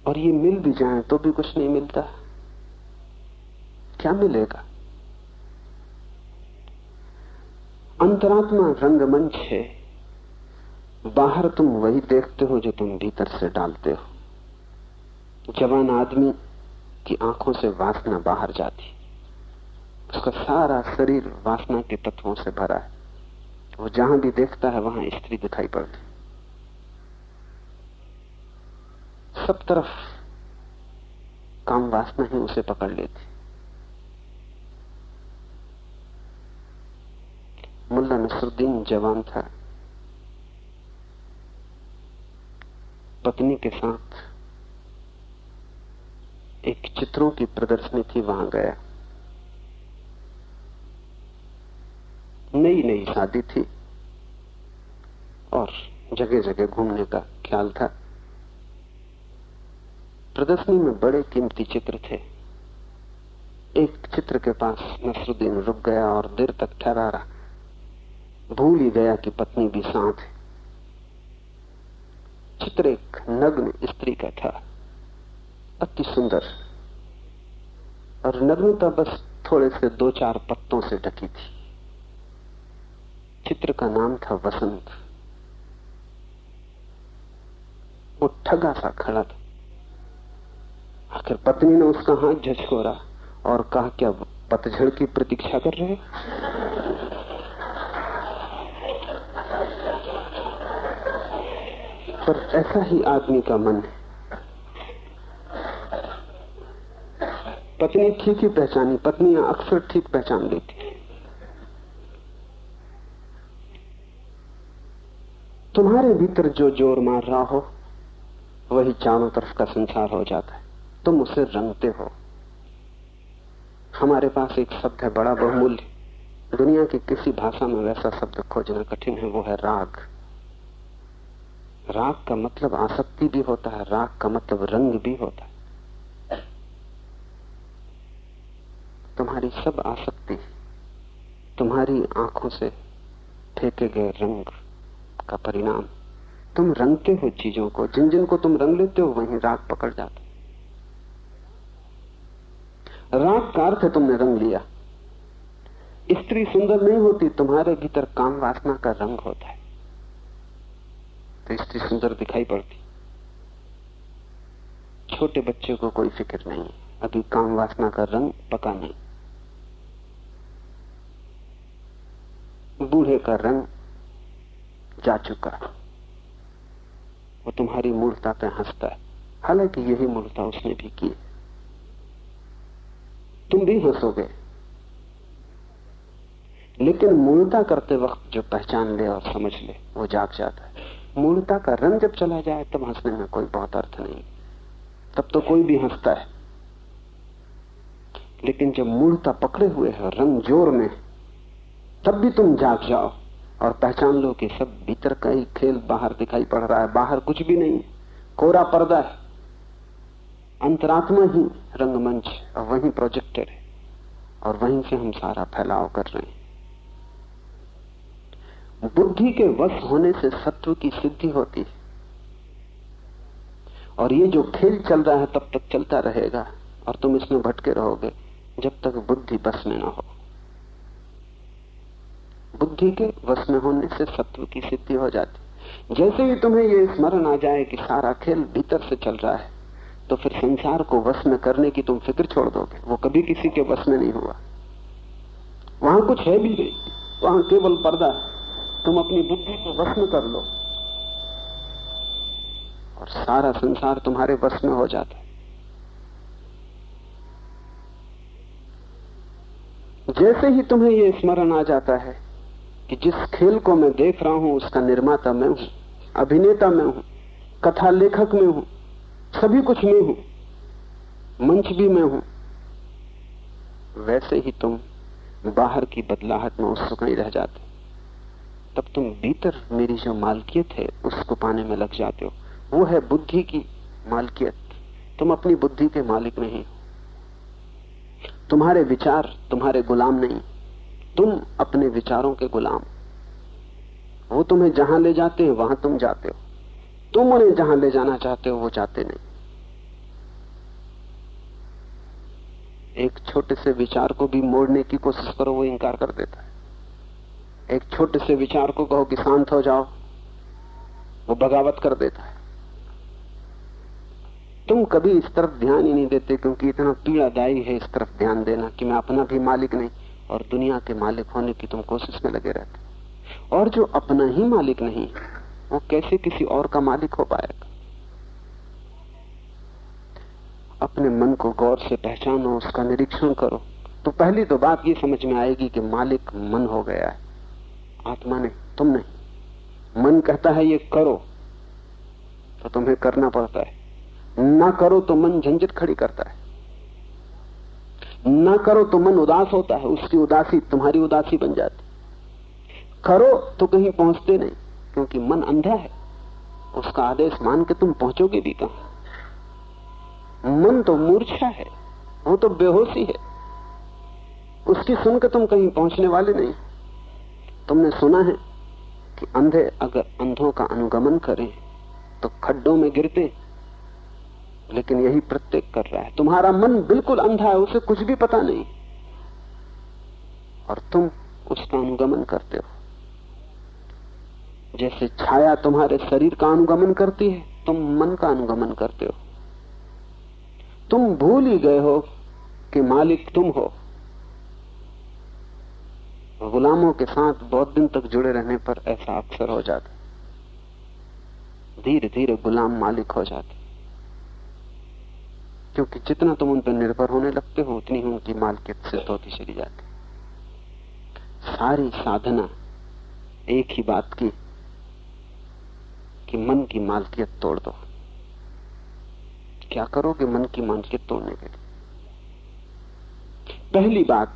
और ये मिल भी जाए तो भी कुछ नहीं मिलता। क्या मिलेगा? अंतरात्मा रंगमंच है, बाहर तुम वही देखते हो जो तुम भीतर से डालते हो। जवान आदमी की आंखों से वासना बाहर जाती, उसका सारा शरीर वासना के तत्वों से भरा है। वो जहां भी देखता है वहां स्त्री दिखाई पड़ती, सब तरफ काम वासना ही उसे पकड़ लेती। मुल्ला नसरुद्दीन जवान था, पत्नी के साथ एक चित्रों की प्रदर्शनी थी, वहां गया। नई नई शादी थी और जगह जगह घूमने का ख्याल था। प्रदर्शनी में बड़े कीमती चित्र थे। एक चित्र के पास नसरुद्दीन रुक गया और देर तक ठहरा रहा, भूल ही गया कि पत्नी भी साथ है। चित्र एक नग्न स्त्री का था, अति सुंदर, और नग्नता बस थोड़े से 2-4 पत्तों से ढकी थी। चित्र का नाम था वसंत। वो ठगा सा खड़ा था। आखिर पत्नी ने उसका हाथ झचकोरा और कहा, क्या पतझड़ की प्रतीक्षा कर रहे? पर ऐसा ही आदमी का मन है। पत्नी ठीक ही पहचानी, पत्नियां अक्सर ठीक पहचान लेती। तुम्हारे भीतर जो जोर मार रहा हो वही चारों तरफ का संसार हो जाता है, तुम उसे रंगते हो। हमारे पास एक शब्द है बड़ा बहुमूल्य, दुनिया की किसी भाषा में वैसा शब्द खोजना कठिन है, वो है राग। राग का मतलब आसक्ति भी होता है, राग का मतलब रंग भी होता है। तुम्हारी सब आसक्ति तुम्हारी आंखों से फेंके गए रंग का परिणाम। तुम रंगते हो चीजों को, जिन जिन को तुम रंग लेते हो वहीं राग पकड़ जाता। राग का अर्थ है तुमने रंग लिया। स्त्री सुंदर नहीं होती, तुम्हारे भीतर काम वासना का रंग होता है तो स्त्री सुंदर दिखाई पड़ती। छोटे बच्चे को कोई फिक्र नहीं, अभी काम वासना का रंग पका नहीं। बूढ़े का रंग जा चुका, वो तुम्हारी मूर्ता पे हंसता है, हालांकि यही मूर्ता उसने भी की। तुम भी हंसोगे, लेकिन मूर्ता करते वक्त जो पहचान ले और समझ ले वो जाग जाता है। मूर्ता का रंग जब चला जाए तब हंसने में कोई बहुत अर्थ नहीं, तब तो कोई भी हंसता है। लेकिन जब मूर्ता पकड़े हुए है, रंग जोर में, तब भी तुम जाग जाओ और पहचान लो कि सब भीतर का ही खेल बाहर दिखाई पड़ रहा है। बाहर कुछ भी नहीं, कोरा पर्दा है। अंतरात्मा ही रंगमंच और वही प्रोजेक्टर है और वहीं से हम सारा फैलाव कर रहे हैं। बुद्धि के वश होने से सत्व की सिद्धि होती है, और ये जो खेल चल रहा है तब तक चलता रहेगा और तुम इसमें भटके रहोगे जब तक बुद्धि बस में ना हो। बुद्धि के वश में होने से सत्व की सिद्धि हो जाती। जैसे ही तुम्हें ये स्मरण आ जाए कि सारा खेल भीतर से चल रहा है, तो फिर संसार को वश में करने की तुम फिक्र छोड़ दोगे। वो कभी किसी के वश में नहीं हुआ, वहां कुछ है भी नहीं, वहां केवल पर्दा है। तुम अपनी बुद्धि को वश में कर लो और सारा संसार तुम्हारे वश में हो जाता है। जैसे ही तुम्हें यह स्मरण आ जाता है कि जिस खेल को मैं देख रहा हूं उसका निर्माता मैं हूं, अभिनेता मैं हूं, कथा लेखक मैं हूं, सभी कुछ मैं हूं, मंच भी मैं हूं, वैसे ही तुम बाहर की बदलाहट में उत्सुक नहीं रह जाते। तब तुम भीतर मेरी जो मालकियत है उसको पाने में लग जाते हो। वो है बुद्धि की मालकियत। तुम अपनी बुद्धि के मालिक नहीं हो। तुम्हारे विचार तुम्हारे गुलाम नहीं, तुम अपने विचारों के गुलाम। वो तुम्हें जहां ले जाते हैं वहां तुम जाते हो, तुम उन्हें जहां ले जाना चाहते हो वो जाते नहीं। एक छोटे से विचार को भी मोड़ने की कोशिश करो, वो इंकार कर देता है। एक छोटे से विचार को कहो कि शांत हो जाओ, वो बगावत कर देता है। तुम कभी इस तरफ ध्यान ही नहीं देते, क्योंकि इतना पीड़ादायी है इस तरफ ध्यान देना कि मैं अपना भी मालिक नहीं और दुनिया के मालिक होने की तुम कोशिश में लगे रहते। और जो अपना ही मालिक नहीं वो कैसे किसी और का मालिक हो पाएगा? अपने मन को गौर से पहचानो, उसका निरीक्षण करो, तो पहली तो बात ये समझ में आएगी कि मालिक मन हो गया है, आत्मा नहीं, तुम नहीं। मन कहता है ये करो तो तुम्हें करना पड़ता है, ना करो तो मन झंझट खड़ी करता है, ना करो तो मन उदास होता है, उसकी उदासी तुम्हारी उदासी बन जाती। करो तो कहीं पहुंचते नहीं, क्योंकि मन अंधा है, उसका आदेश मान के तुम पहुंचोगे भी कहां? मन तो मूर्छा है, वो तो बेहोशी है, उसकी सुनकर तुम कहीं पहुंचने वाले नहीं। तुमने सुना है कि अंधे अगर अंधों का अनुगमन करें तो खड्डों में गिरते, लेकिन यही प्रत्येक कर रहा है। तुम्हारा मन बिल्कुल अंधा है, उसे कुछ भी पता नहीं, और तुम उसका अनुगमन करते हो। जैसे छाया तुम्हारे शरीर का अनुगमन करती है, तुम मन का अनुगमन करते हो। तुम भूल ही गए हो कि मालिक तुम हो। गुलामों के साथ बहुत दिन तक जुड़े रहने पर ऐसा अक्सर हो जाता, धीरे धीरे गुलाम मालिक हो जाते, क्योंकि जितना तुम उन पर निर्भर होने लगते हो उतनी ही उनकी मालकियत सिद्ध होती चली जाती। सारी साधना एक ही बात की कि मन की मालकियत तोड़ दो। क्या करोगे मन की मालकियत तोड़ने के लिए? पहली बात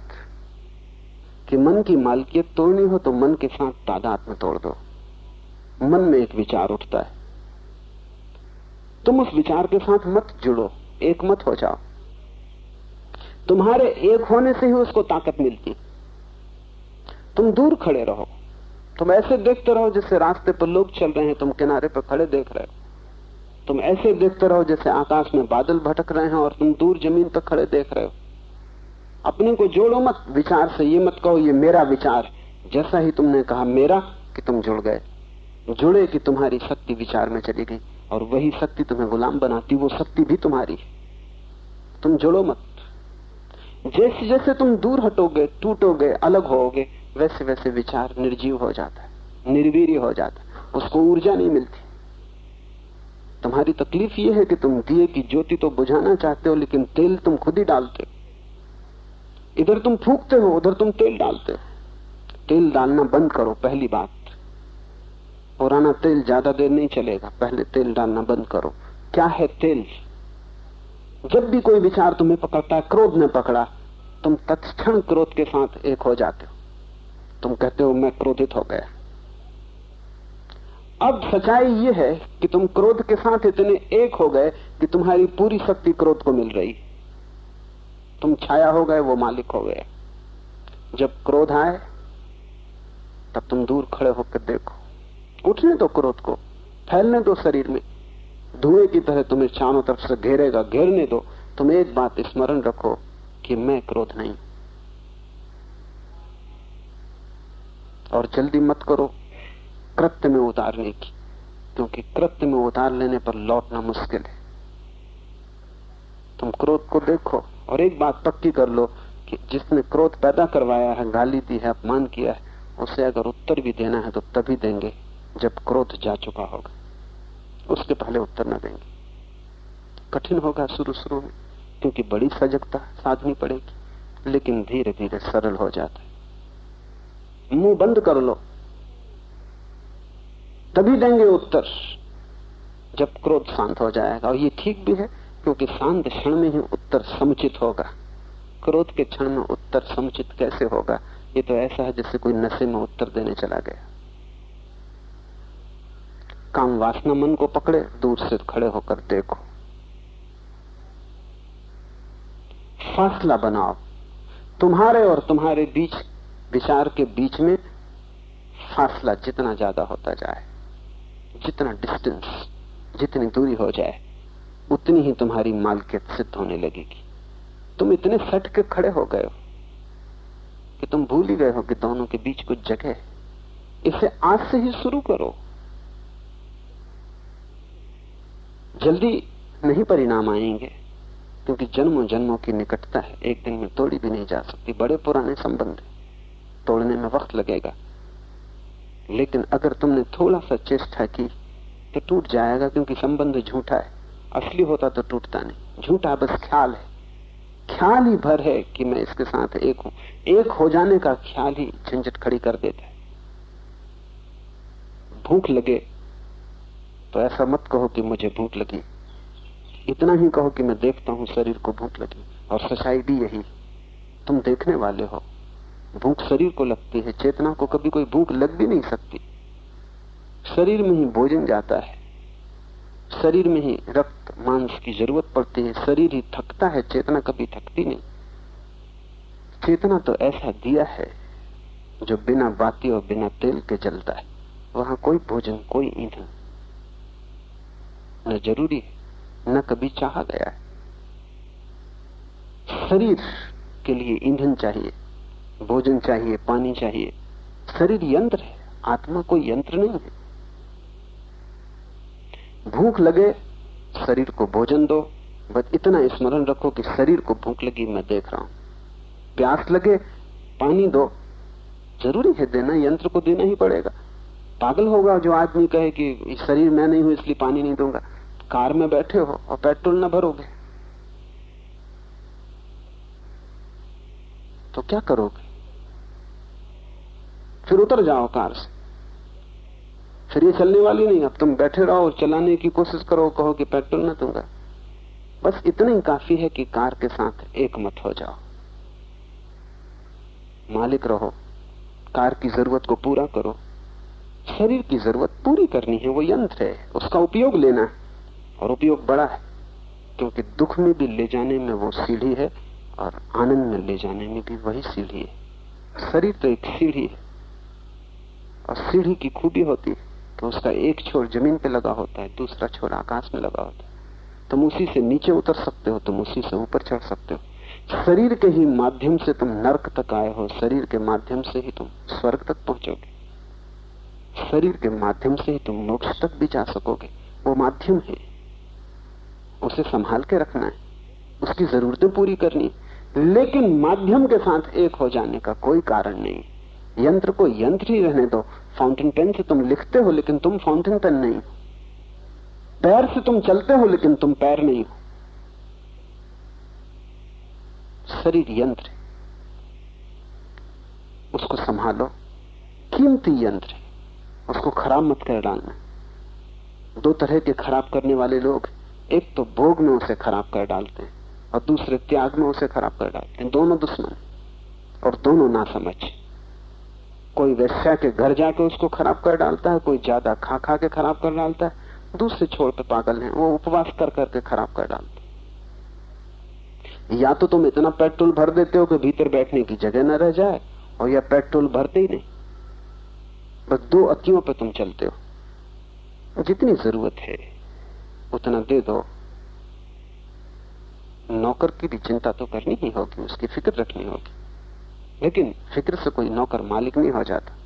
कि मन की मालकियत तोड़नी हो तो मन के साथ तादाद में तोड़ दो। मन में एक विचार उठता है, तुम उस विचार के साथ मत जुड़ो, एक मत हो जाओ। तुम्हारे एक होने से ही उसको ताकत मिलती। तुम दूर खड़े रहो, तुम ऐसे देखते रहो जैसे रास्ते पर लोग चल रहे हैं, तुम किनारे पर खड़े देख रहे हो। तुम ऐसे देखते रहो जैसे आकाश में बादल भटक रहे हैं और तुम दूर जमीन पर खड़े देख रहे हो। अपने को जोड़ो मत विचार से, ये मत कहो ये मेरा विचार। जैसा ही तुमने कहा मेरा कि तुम जुड़ गए, जुड़े कि तुम्हारी शक्ति विचार में चली गई, और वही शक्ति तुम्हें गुलाम बनाती। वो शक्ति भी तुम्हारी है, तुम जुड़ो मत। जैसे जैसे तुम दूर हटोगे, टूटोगे, अलग होगे, वैसे वैसे विचार निर्जीव हो जाता है, निर्वीर्य हो जाता है, उसको ऊर्जा नहीं मिलती। तुम्हारी तकलीफ ये है कि तुम दिए की ज्योति तो बुझाना चाहते हो, लेकिन तेल तुम खुद ही डालते हो। इधर तुम फूंकते हो, उधर तुम तेल डालते हो। तेल डालना बंद करो, पहली बात। पुराना तेल ज्यादा देर नहीं चलेगा, पहले तेल डालना बंद करो। क्या है तेल? जब भी कोई विचार तुम्हें पकड़ता है, क्रोध ने पकड़ा, तुम तत्क्षण क्रोध के साथ एक हो जाते हो। तुम कहते हो मैं क्रोधित हो गया। अब सच्चाई यह है कि तुम क्रोध के साथ इतने एक हो गए कि तुम्हारी पूरी शक्ति क्रोध को मिल रही। तुम छाया हो गए, वो मालिक हो गए। जब क्रोध आए अब तुम दूर खड़े होकर देखो, उठने दो क्रोध को, फैलने दो शरीर में, धुएं की तरह तुम्हें चारों तरफ से घेरेगा, घेरने दो। तुम एक बात स्मरण रखो कि मैं क्रोध नहीं। और जल्दी मत करो कृत्य में उतारने की, क्योंकि कृत्य में उतार लेने पर लौटना मुश्किल है। तुम क्रोध को देखो और एक बात पक्की कर लो कि जिसने क्रोध पैदा करवाया है, गाली दी है, अपमान किया है, उसे अगर उत्तर भी देना है तो तभी देंगे जब क्रोध जा चुका होगा, उसके पहले उत्तर न देंगे। कठिन होगा शुरू शुरू में, क्योंकि बड़ी सजगता साधनी पड़ेगी, लेकिन धीरे धीरे सरल हो जाता है। मुंह बंद कर लो, तभी देंगे उत्तर जब क्रोध शांत हो जाएगा। और ये ठीक भी है, क्योंकि शांत क्षण में ही उत्तर समुचित होगा। क्रोध के क्षण में उत्तर समुचित कैसे होगा? ये तो ऐसा है जैसे कोई नशे में उत्तर देने चला गया। काम वासना मन को पकड़े, दूर से खड़े होकर देखो, फासला बनाओ। तुम्हारे और तुम्हारे बीच विचार के बीच में फासला जितना ज्यादा होता जाए, जितना डिस्टेंस, जितनी दूरी हो जाए, उतनी ही तुम्हारी मालकियत सिद्ध होने लगेगी। तुम इतने सट के खड़े हो गए हो कि तुम भूल ही गए हो कि दोनों के बीच कुछ जगह है। इसे आज से ही शुरू करो। जल्दी नहीं परिणाम आएंगे, क्योंकि जन्मों जन्मों की निकटता है, एक दिन में तोड़ी भी नहीं जा सकती। बड़े पुराने संबंध है, तोड़ने में वक्त लगेगा। लेकिन अगर तुमने थोड़ा सा चेष्टा की तो टूट जाएगा, क्योंकि संबंध झूठा है। असली होता तो टूटता नहीं, झूठा बस ख्याल है। ख्याल ही भर है कि मैं इसके साथ एक हूं। एक हो जाने का ख्याल ही झंझट खड़ी कर देता है। भूख लगे तो ऐसा मत कहो कि मुझे भूख लगी, इतना ही कहो कि मैं देखता हूं शरीर को भूख लगी। और सच्चाई भी यही, तुम देखने वाले हो। भूख शरीर को लगती है, चेतना को कभी कोई भूख लग भी नहीं सकती। शरीर में ही भोजन जाता है, शरीर में ही रक्त मांस की जरूरत पड़ती है, शरीर ही थकता है, चेतना कभी थकती नहीं। चेतना तो ऐसा दिया है जो बिना बाती और बिना तेल के जलता है। वहां कोई भोजन, कोई ईंधन न जरूरी है, न कभी चाहा गया है। शरीर के लिए ईंधन चाहिए, भोजन चाहिए, पानी चाहिए। शरीर यंत्र है, आत्मा कोई यंत्र नहीं है। भूख लगे, शरीर को भोजन दो। बस इतना स्मरण रखो कि शरीर को भूख लगी, मैं देख रहा हूं। प्यास लगे, पानी दो। जरूरी है देना, यंत्र को देना ही पड़ेगा। पागल होगा जो आदमी कहे कि शरीर मैं नहीं हूं इसलिए पानी नहीं दूंगा। कार में बैठे हो और पेट्रोल न भरोगे तो क्या करोगे? फिर उतर जाओ कार से, फिर ये चलने वाली नहीं। अब तुम बैठे रहो, चलाने की कोशिश करो, कहो कि पेट्रोल न दूंगा। बस इतना ही काफी है कि कार के साथ एक मत हो जाओ। मालिक रहो, कार की जरूरत को पूरा करो। शरीर की जरूरत पूरी करनी है, वो यंत्र है, उसका उपयोग लेना है। और उपयोग बड़ा है, क्योंकि दुख में भी ले जाने में वो सीढ़ी है और आनंद में ले जाने में भी वही सीढ़ी है। शरीर तो एक सीढ़ी है, और सीढ़ी की खूबी होती है तो उसका एक छोर जमीन पे लगा होता है, दूसरा छोर आकाश में लगा होता है। तुम उसी से नीचे उतर सकते हो, तुम उसी से ऊपर चढ़ सकते हो। शरीर के ही माध्यम से तुम नरक तक आए हो, शरीर के माध्यम से ही तुम स्वर्ग तक पहुंचोगे। शरीर के माध्यम से ही तुम मोक्ष तक भी जा सकोगे। वो माध्यम है, उसे संभाल के रखना है, उसकी जरूरतें पूरी करनी। लेकिन माध्यम के साथ एक हो जाने का कोई कारण नहीं। यंत्र को यंत्र ही रहने दो। फाउंटेन पेन से तुम लिखते हो, लेकिन तुम फाउंटेन पेन नहीं हो। पैर से तुम चलते हो, लेकिन तुम पैर नहीं हो। शरीर यंत्र है, उसको संभालो। कीमती यंत्र है, उसको खराब मत कर डालना। दो तरह के खराब करने वाले लोग, एक तो भोग में उसे खराब कर डालते हैं और दूसरे त्याग में उसे खराब कर डालते हैं। दोनों दुश्मन और दोनों ना समझ। कोई वेश्या के घर जाके उसको खराब कर डालता है, कोई ज्यादा खा खा के खराब कर डालता है। दूसरे छोर पे पागल हैं, वो उपवास कर करके खराब कर डालते हैं। या तो तुम इतना पेट्रोल भर देते हो कि भीतर बैठने की जगह न रह जाए, और या पेट्रोल भरते ही नहीं, बस 2 अतियों पे तुम चलते हो। जितनी जरूरत है उतना दे दो। नौकर की भी चिंता तो करनी ही होगी, उसकी फिक्र रखनी होगी, लेकिन फिक्र से कोई नौकर मालिक नहीं हो जाता।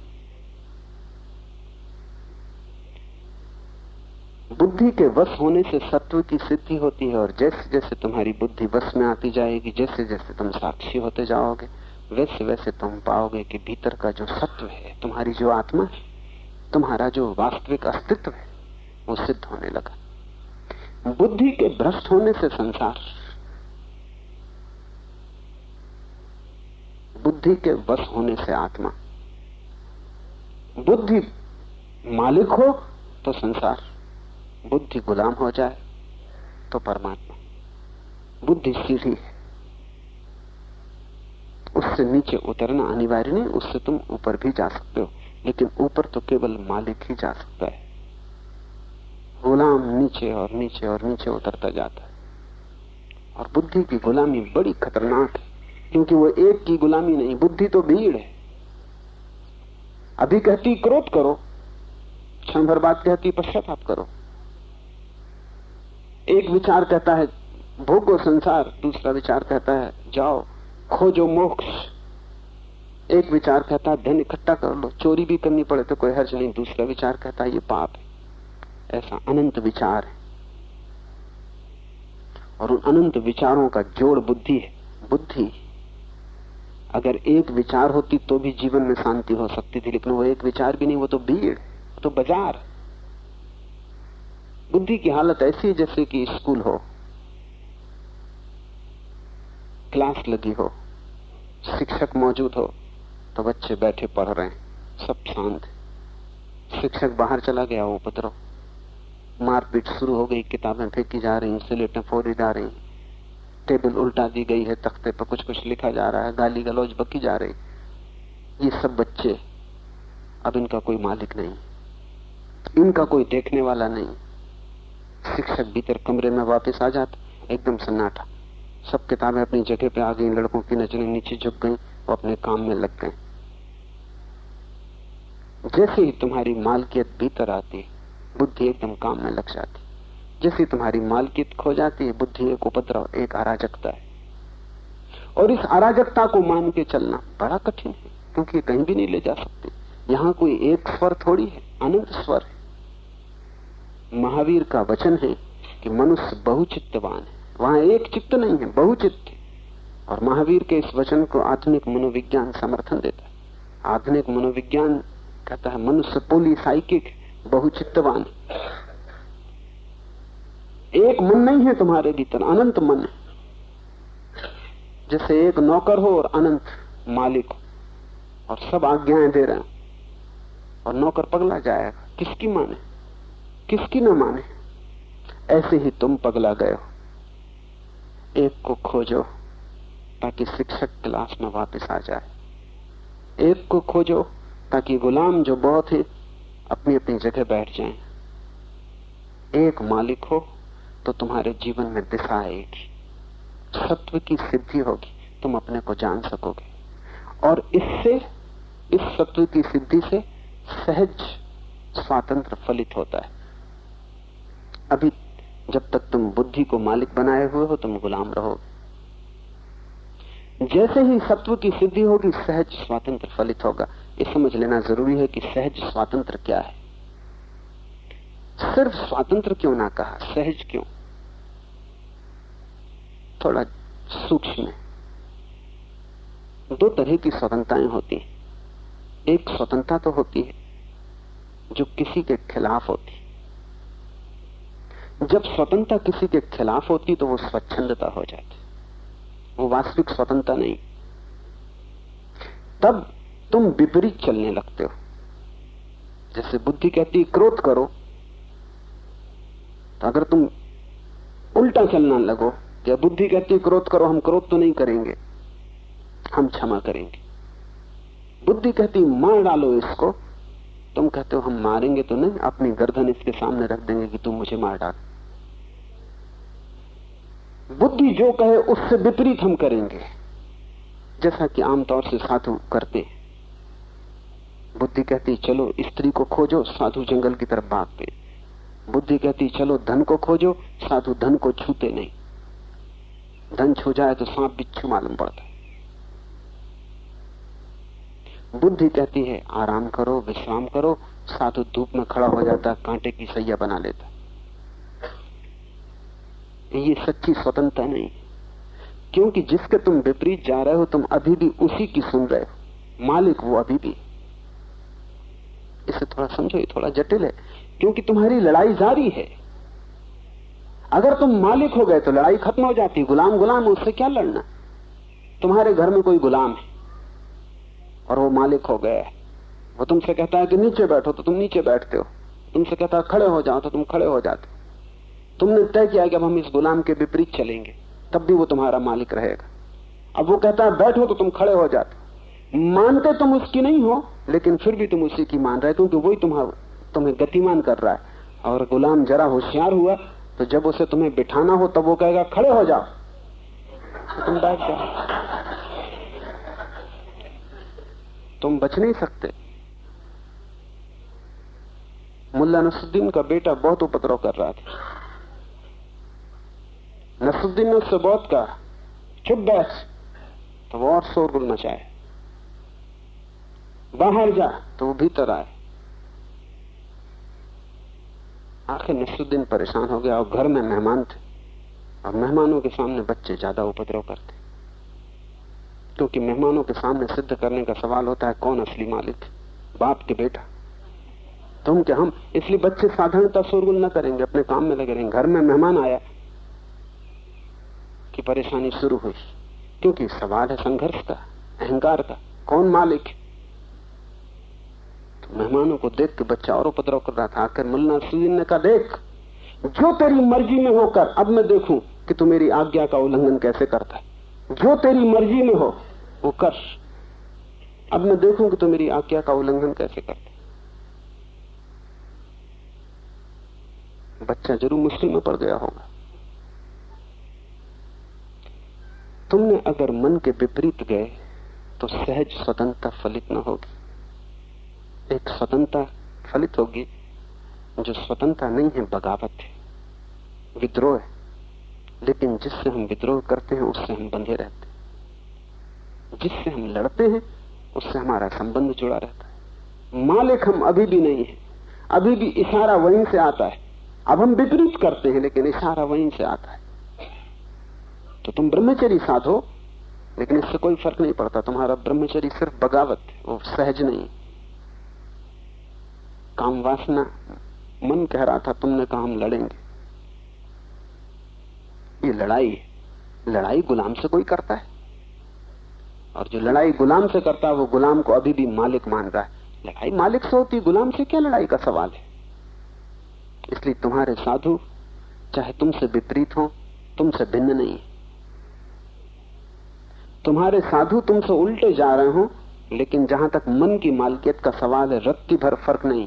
बुद्धि के वश होने से सत्व की सिद्धि होती है, और जैसे जैसे तुम्हारी बुद्धि वश में आती जाएगी, जैसे जैसे तुम साक्षी होते जाओगे, वैसे वैसे तुम पाओगे कि भीतर का जो सत्व है, तुम्हारी जो आत्मा है, तुम्हारा जो वास्तविक अस्तित्व है, वो सिद्ध होने लगा। बुद्धि के भ्रष्ट होने से संसार, बुद्धि के वश होने से आत्मा। बुद्धि मालिक हो तो संसार, बुद्धि गुलाम हो जाए तो परमात्मा। बुद्धि सीढ़ी है, उससे नीचे उतरना अनिवार्य नहीं, उससे तुम ऊपर भी जा सकते हो, लेकिन ऊपर तो केवल मालिक ही जा सकता है। गुलाम नीचे और नीचे और नीचे उतरता जाता है। और बुद्धि की गुलामी बड़ी खतरनाक है, क्योंकि वो एक की गुलामी नहीं, बुद्धि तो भीड़ है। अभी कहती क्रोध करो, क्षण भर बाद कहती पश्चाताप करो। एक विचार कहता है भोगो संसार, दूसरा विचार कहता है जाओ खोजो मोक्ष। एक विचार कहता है धन इकट्ठा कर लो, चोरी भी करनी पड़े तो कोई हर्ज नहीं, दूसरा विचार कहता है ये पाप है। ऐसा अनंत विचार है, और उन अनंत विचारों का जोड़ बुद्धि है। बुद्धि अगर एक विचार होती तो भी जीवन में शांति हो सकती थी, लेकिन वो एक विचार भी नहीं, वो तो भीड़, तो बाजार। बुद्धि की हालत ऐसी है जैसे कि स्कूल हो, क्लास लगी हो, शिक्षक मौजूद हो, तो बच्चे बैठे पढ़ रहे हैं, सब शांत है। शिक्षक बाहर चला गया, वो उपद्रव, मारपीट शुरू हो गई, किताबें फेंकी जा रही, स्लेटें फोड़ी जा रही, टेबल उल्टा दी गई है, तख्ते पर कुछ कुछ लिखा जा रहा है, गाली गलौज बकी जा रही। ये सब बच्चे, अब इनका कोई मालिक नहीं, इनका कोई देखने वाला नहीं। शिक्षक भीतर कमरे में वापस आ जाता, एकदम सन्नाटा, सब किताबें अपनी जगह पे आ गई, लड़कों की नजरें नीचे झुक गई, वो अपने काम में लग गए। जैसे ही तुम्हारी मालकियत भीतर आती, बुद्धि एकदम काम में लग जाती। जैसे ही तुम्हारी मालकियत खो जाती है, बुद्धि एक उपद्रव, एक अराजकता है। और इस अराजकता को मान के चलना बड़ा कठिन है, क्योंकि कहीं भी नहीं ले जा सकती। यहाँ कोई एक स्वर थोड़ी है, अनंत स्वर है। महावीर का वचन है कि मनुष्य बहुचित्तवान है, वहां एक चित्त नहीं है, बहुचित्त है। और महावीर के इस वचन को आधुनिक मनोविज्ञान समर्थन देता है। आधुनिक मनोविज्ञान कहता है मनुष्य पॉलीसाइकिक, बहुचित्तवान। एक मन नहीं है तुम्हारे भीतर, अनंत मन है। जैसे एक नौकर हो और अनंत मालिक हो, और सब आज्ञाएं दे रहे हैं, और नौकर पगला जाएगा, किसकी माने, किसकी न माने। ऐसे ही तुम पगला गए हो। एक को खोजो ताकि शिक्षक क्लास में वापस आ जाए, एक को खोजो ताकि गुलाम जो बहुत है अपनी अपनी जगह बैठ जाएं। एक मालिक हो तो तुम्हारे जीवन में दिशा आएगी, सत्व की सिद्धि होगी, तुम अपने को जान सकोगे। और इससे, इस सत्व की सिद्धि से सहज स्वातंत्र फलित होता है। अभी जब तक तुम बुद्धि को मालिक बनाए हुए हो, तुम गुलाम रहोगे। जैसे ही सत्व की सिद्धि होगी, सहज स्वातंत्र फलित होगा। ये समझ लेना जरूरी है कि सहज स्वातंत्र क्या है। सिर्फ स्वातंत्र क्यों ना कहा, सहज क्यों? थोड़ा सूक्ष्म है। 2 तरह की स्वतंत्रताएं होती हैं। एक स्वतंत्रता तो होती है जो किसी के खिलाफ होती। जब स्वतंत्रता किसी के खिलाफ होती तो वो स्वच्छंदता हो जाती, वो वास्तविक स्वतंत्रता नहीं। तब तुम विपरीत चलने लगते हो। जैसे बुद्धि कहती है क्रोध करो, तो अगर तुम उल्टा चलना लगो, क्या बुद्धि कहती है क्रोध करो, हम क्रोध तो नहीं करेंगे, हम क्षमा करेंगे। बुद्धि कहती मार डालो इसको, तुम कहते हो हम मारेंगे तो नहीं, अपनी गर्दन इसके सामने रख देंगे कि तुम मुझे मार डाल। बुद्धि जो कहे उससे विपरीत हम करेंगे, जैसा कि आमतौर से साधु करते हैं। बुद्धि कहती चलो स्त्री को खोजो, साधु जंगल की तरफ भागते। बुद्धि कहती चलो धन को खोजो, साधु धन को छूते नहीं। धन छू जाए तो सांप बिच्छू मालूम पड़ता है। बुद्धि कहती है आराम करो, विश्राम करो, साधु धूप में खड़ा हो जाता, कांटे की सैया बना लेता। ये सच्ची स्वतंत्रता नहीं, क्योंकि जिसके तुम विपरीत जा रहे हो तुम अभी भी उसी की सुन रहे हो, मालिक वो अभी भी। इसे थोड़ा समझो, ये थोड़ा जटिल है, क्योंकि तुम्हारी लड़ाई जारी है। अगर तुम मालिक हो गए तो लड़ाई खत्म हो जाती। गुलाम गुलाम, उससे क्या लड़ना। तुम्हारे घर में कोई गुलाम है और वो मालिक हो गया है। वो तुमसे कहता है कि नीचे बैठो तो तुम नीचे बैठते हो, तुमसे कहता है खड़े हो जाओ तो तुम खड़े हो जाते हो। तुमने तय किया कि अब हम इस गुलाम के विपरीत चलेंगे, तब भी वो तुम्हारा मालिक रहेगा। अब वो कहता है बैठो तो तुम खड़े हो जाते। मानते तुम उसकी नहीं हो, लेकिन फिर भी तुम उसी की मान रहे, क्योंकि वही तुम्हें गतिमान कर रहा है। और गुलाम जरा होशियार हुआ तो जब उसे तुम्हें बिठाना हो तब वो कहेगा खड़े हो जाओ, तो तुम बैठ जाओ। तुम बच नहीं सकते। मुल्ला नसरुद्दीन का बेटा बहुत उपद्रव कर रहा था। नसरुद्दीन ने उससे बहुत कहा चुप बैठ, तो वो और शोरगुल मचाए। बाहर जा, तो वो भीतर आए। आखिर नसरुद्दीन परेशान हो गया और घर में मेहमान थे, और मेहमानों के सामने बच्चे ज्यादा उपद्रव करते, क्योंकि मेहमानों के सामने सिद्ध करने का सवाल होता है कौन असली मालिक, बाप के बेटा, तुम क्या हम। इसलिए बच्चे साधारणतः शोरगुल न करेंगे, अपने काम में लगे रहेंगे। घर में मेहमान आया कि परेशानी शुरू हुई, क्योंकि सवाल है संघर्ष का, अहंकार का, कौन मालिक। तो मेहमानों को देख के बच्चा और उपद्रव कर रहा था। आकर मुल्ला नसरुद्दीन ने कहा देख, जो तेरी मर्जी में होकर अब मैं देखूं कि तू मेरी आज्ञा का उल्लंघन कैसे करता है। जो तेरी मर्जी में हो वो कर, अब मैं देखूं कि तू मेरी आज्ञा का उल्लंघन कैसे करता है। बच्चा जरूर मुश्किल में पड़ गया होगा। तुमने अगर मन के विपरीत गए तो सहज स्वतंत्रता फलित न होगी। एक स्वतंत्रता फलित होगी जो स्वतंत्रता नहीं है, बगावत है, विद्रोह है। लेकिन जिससे हम विद्रोह करते हैं उससे हम बंधे रहते हैं, जिससे हम लड़ते हैं उससे हमारा संबंध जुड़ा रहता है। मालिक हम अभी भी नहीं है, अभी भी इशारा वहीं से आता है। अब हम विपरीत करते हैं लेकिन इशारा वहीं से आता है। तो तुम ब्रह्मचर्य साधो, लेकिन इससे कोई फर्क नहीं पड़ता। तुम्हारा ब्रह्मचर्य सिर्फ बगावत है, वो सहज नहीं। काम वासना मन कह रहा था, तुमने कहा हम लड़ेंगे। ये लड़ाई है। लड़ाई गुलाम से कोई करता है, और जो लड़ाई गुलाम से करता है वो गुलाम को अभी भी मालिक मान रहा है। लड़ाई मालिक से होती, गुलाम से क्या लड़ाई का सवाल है। इसलिए तुम्हारे साधु चाहे तुमसे विपरीत हो, तुमसे भिन्न नहीं। तुम्हारे साधु तुमसे उल्टे जा रहे हो, लेकिन जहां तक मन की मालिकियत का सवाल है रत्ती भर फर्क नहीं।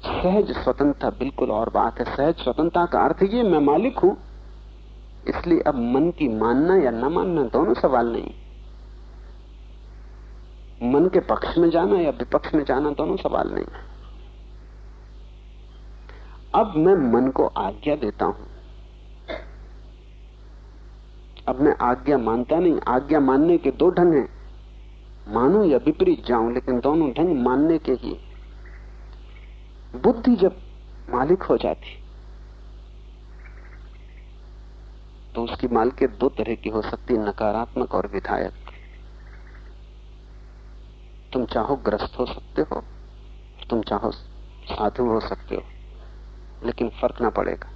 सहज स्वतंत्रता बिल्कुल और बात है। सहज स्वतंत्रता का अर्थ ये मैं मालिक हूं, इसलिए अब मन की मानना या न मानना दोनों सवाल नहीं। मन के पक्ष में जाना या विपक्ष में जाना दोनों सवाल नहीं। अब मैं मन को आज्ञा देता हूं, अब मैं आज्ञा मानता नहीं। आज्ञा मानने के दो ढंग हैं, मानूं या विपरीत जाऊं, लेकिन दोनों ढंग मानने के ही। बुद्धि जब मालिक हो जाती तो उसकी मालिकियत दो तरह की हो सकती है, नकारात्मक और विधायक। तुम चाहो ग्रस्त हो सकते हो, तुम चाहो साधु हो सकते हो, लेकिन फर्क ना पड़ेगा।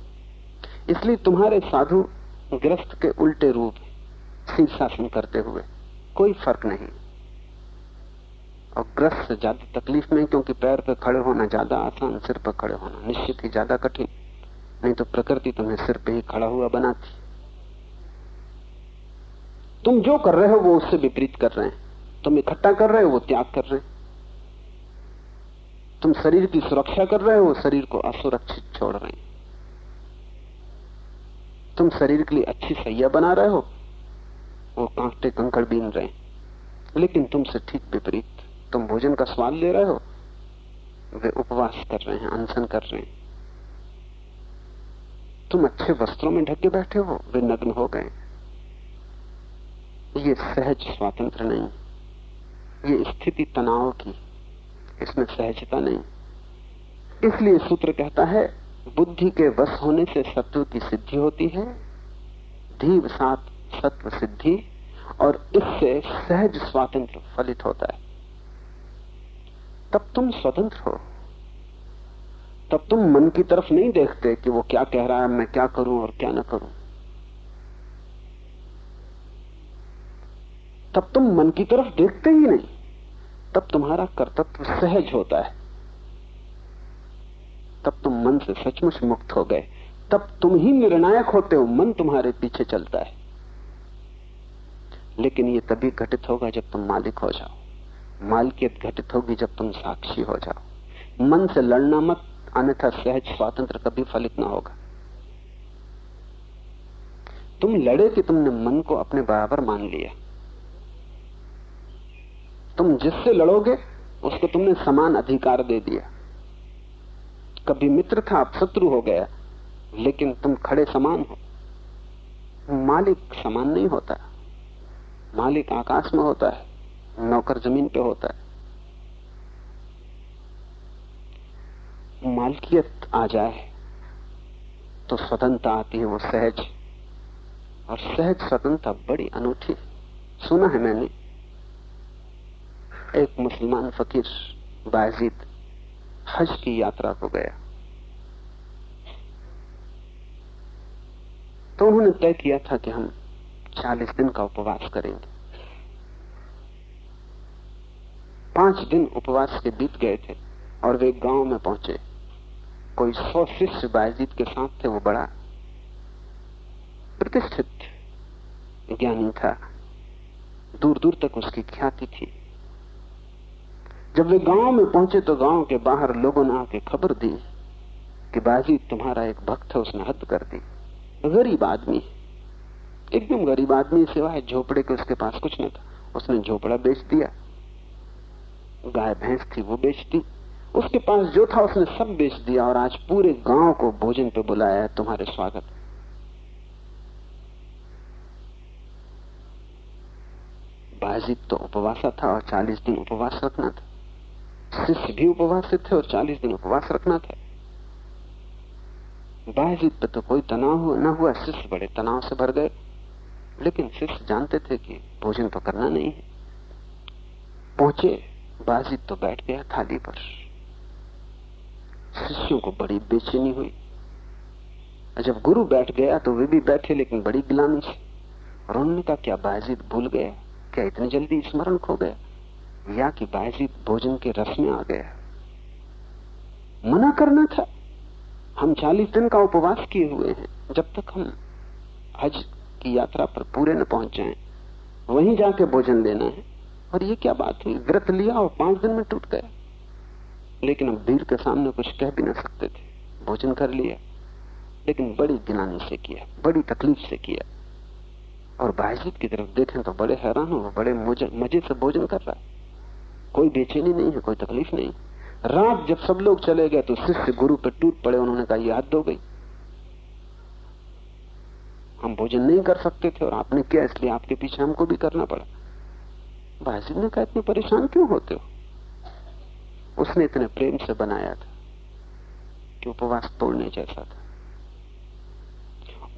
इसलिए तुम्हारे साधु ग्रस्त के उल्टे रूप शीर्षासन करते हुए कोई फर्क नहीं। और ग्रस्त से ज्यादा तकलीफ में, क्योंकि पैर पे खड़े होना ज्यादा आसान, सिर पर खड़े होना निश्चित ही ज्यादा कठिन। नहीं तो प्रकृति तुम्हें सिर पे ही खड़ा हुआ बनाती। तुम जो कर रहे हो वो उससे विपरीत कर रहे हैं। तुम इकट्ठा कर रहे हो, वो त्याग कर रहे हैं। तुम शरीर की सुरक्षा कर रहे हो, वो शरीर को असुरक्षित छोड़ रहे हैं। तुम शरीर के लिए अच्छी सैया बना रहे हो, वो कांटे कंकड़ बीन रहे हैं। लेकिन तुमसे ठीक विपरीत, तुम भोजन का स्वाद ले रहे हो, वे उपवास कर रहे हैं, अनशन कर रहे हैं। तुम अच्छे वस्त्रों में ढके बैठे हो, वे नग्न हो गए। ये सहज स्वातंत्र नहीं, ये स्थिति तनाव की, इसमें सहजता नहीं। इसलिए सूत्र कहता है बुद्धि के वश होने से सत्व की सिद्धि होती है, धीव सात सत्व सिद्धि, और इससे सहज स्वातंत्र फलित होता है। तब तुम स्वतंत्र हो, तब तुम मन की तरफ नहीं देखते कि वो क्या कह रहा है, मैं क्या करूं और क्या न करूं। तब तुम मन की तरफ देखते ही नहीं, तब तुम्हारा कर्तव्य सहज होता है, तब तुम मन से सचमुच मुक्त हो गए, तब तुम ही निर्णायक होते हो, मन तुम्हारे पीछे चलता है। लेकिन ये तभी घटित होगा जब तुम मालिक हो जाओ। मालिकियत घटित होगी जब तुम साक्षी हो जाओ। मन से लड़ना मत, अन्यथा सहज स्वातंत्र कभी फलित ना होगा। तुम लड़े कि तुमने मन को अपने बराबर मान लिया। तुम जिससे लड़ोगे उसको तुमने समान अधिकार दे दिया। कभी मित्र था, अब शत्रु हो गया, लेकिन तुम खड़े समान हो। मालिक समान नहीं होता, मालिक आकाश में होता है, नौकर जमीन पे होता है। मालकियत आ जाए तो स्वतंत्रता आती है, वो सहज, और सहज स्वतंत्रता बड़ी अनूठी। सुना है मैंने, एक मुसलमान फकीर बायजीद हज की यात्रा को गया, तो उन्होंने तय किया था कि हम 40 दिन का उपवास करेंगे। 5 दिन उपवास के बीत गए थे और वे गांव में पहुंचे। कोई 100 शिष्य बायजीद के साथ थे। वो बड़ा प्रतिष्ठित ज्ञानी था, दूर दूर तक उसकी ख्याति थी। जब वे गांव में पहुंचे तो गांव के बाहर लोगों ने आके खबर दी कि बायजीद तुम्हारा एक भक्त है, उसने हद कर दी। गरीब आदमी, एकदम गरीब आदमी, सिवाय झोपड़े के उसके पास कुछ न था। उसने झोपड़ा बेच दिया, गाय भैंस थी वो बेच दी, उसके पास जो था उसने सब बेच दिया, और आज पूरे गांव को भोजन पे बुलाया है तुम्हारे स्वागत। बायजीद तो उपवासा था और 40 दिन उपवास रखना था। शिष्य भी उपवासित थे और 40 दिन उपवास रखना था। बायजीद पे तो कोई तनाव न हुआ, शिष्य बड़े तनाव से भर गए, लेकिन शिष्य जानते थे कि भोजन तो करना नहीं है। पहुंचे, बायजीद तो बैठ गया थाली पर। शिष्यों को बड़ी बेचैनी हुई। जब गुरु बैठ गया तो वे भी बैठे, लेकिन बड़ी गिलानी से। और उन्होंने कहा, क्या बायजीद भूल गया? क्या इतनी जल्दी स्मरण खो गया? या कि बायजीद भोजन के रस में आ गया? मना करना था। हम 40 दिन का उपवास किए हुए हैं, जब तक हम हज की यात्रा पर पूरे न पहुंच जाएं, वहीं जाके भोजन लेना है। और ये क्या बात हुई? व्रत लिया और 5 दिन में टूट गया। लेकिन अब भीड़ के सामने कुछ कह भी ना सकते थे, भोजन कर लिया, लेकिन बड़ी गिलानी से किया, बड़ी तकलीफ से किया। और बायजीद की तरफ देखें तो बड़े हैरान हो, बड़े मजे से भोजन कर रहा है, कोई बेचैनी नहीं है, कोई तकलीफ नहीं। रात जब सब लोग चले गए तो शिष्य गुरु पर टूट पड़े। उन्होंने कहा, ये हद हो गई, हम भोजन नहीं कर सकते थे और आपने किया, इसलिए आपके पीछे हमको भी करना पड़ा। बायजीद ने कहा, इतने परेशान क्यों होते हो? उसने इतने प्रेम से बनाया था कि उपवास तोड़ने जैसा था,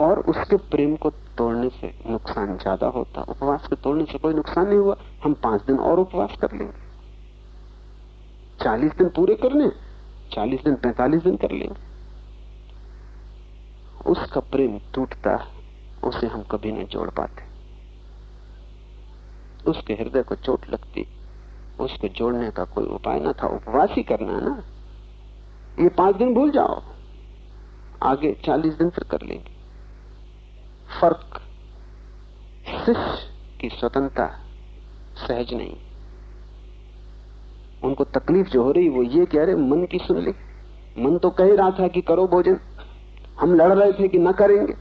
और उसके प्रेम को तोड़ने से नुकसान ज्यादा होता। उपवास के तोड़ने से कोई नुकसान नहीं हुआ। हम 5 दिन और उपवास कर लेंगे, 40 दिन पूरे करने, 40 दिन 45 दिन कर लेंगे। उसका प्रेम टूटता, उसे हम कभी नहीं जोड़ पाते। उसके हृदय को चोट लगती, उसको जोड़ने का कोई उपाय न था। उपवास ही करना है ना। ये 5 दिन भूल जाओ, आगे 40 दिन फिर कर लेंगे। फर्क, शिष्य की स्वतंत्रता सहज नहीं। उनको तकलीफ जो हो रही वो ये कह रहे, मन की सुन ली। मन तो कह रहा था कि करो भोजन, हम लड़ रहे थे कि न करेंगे,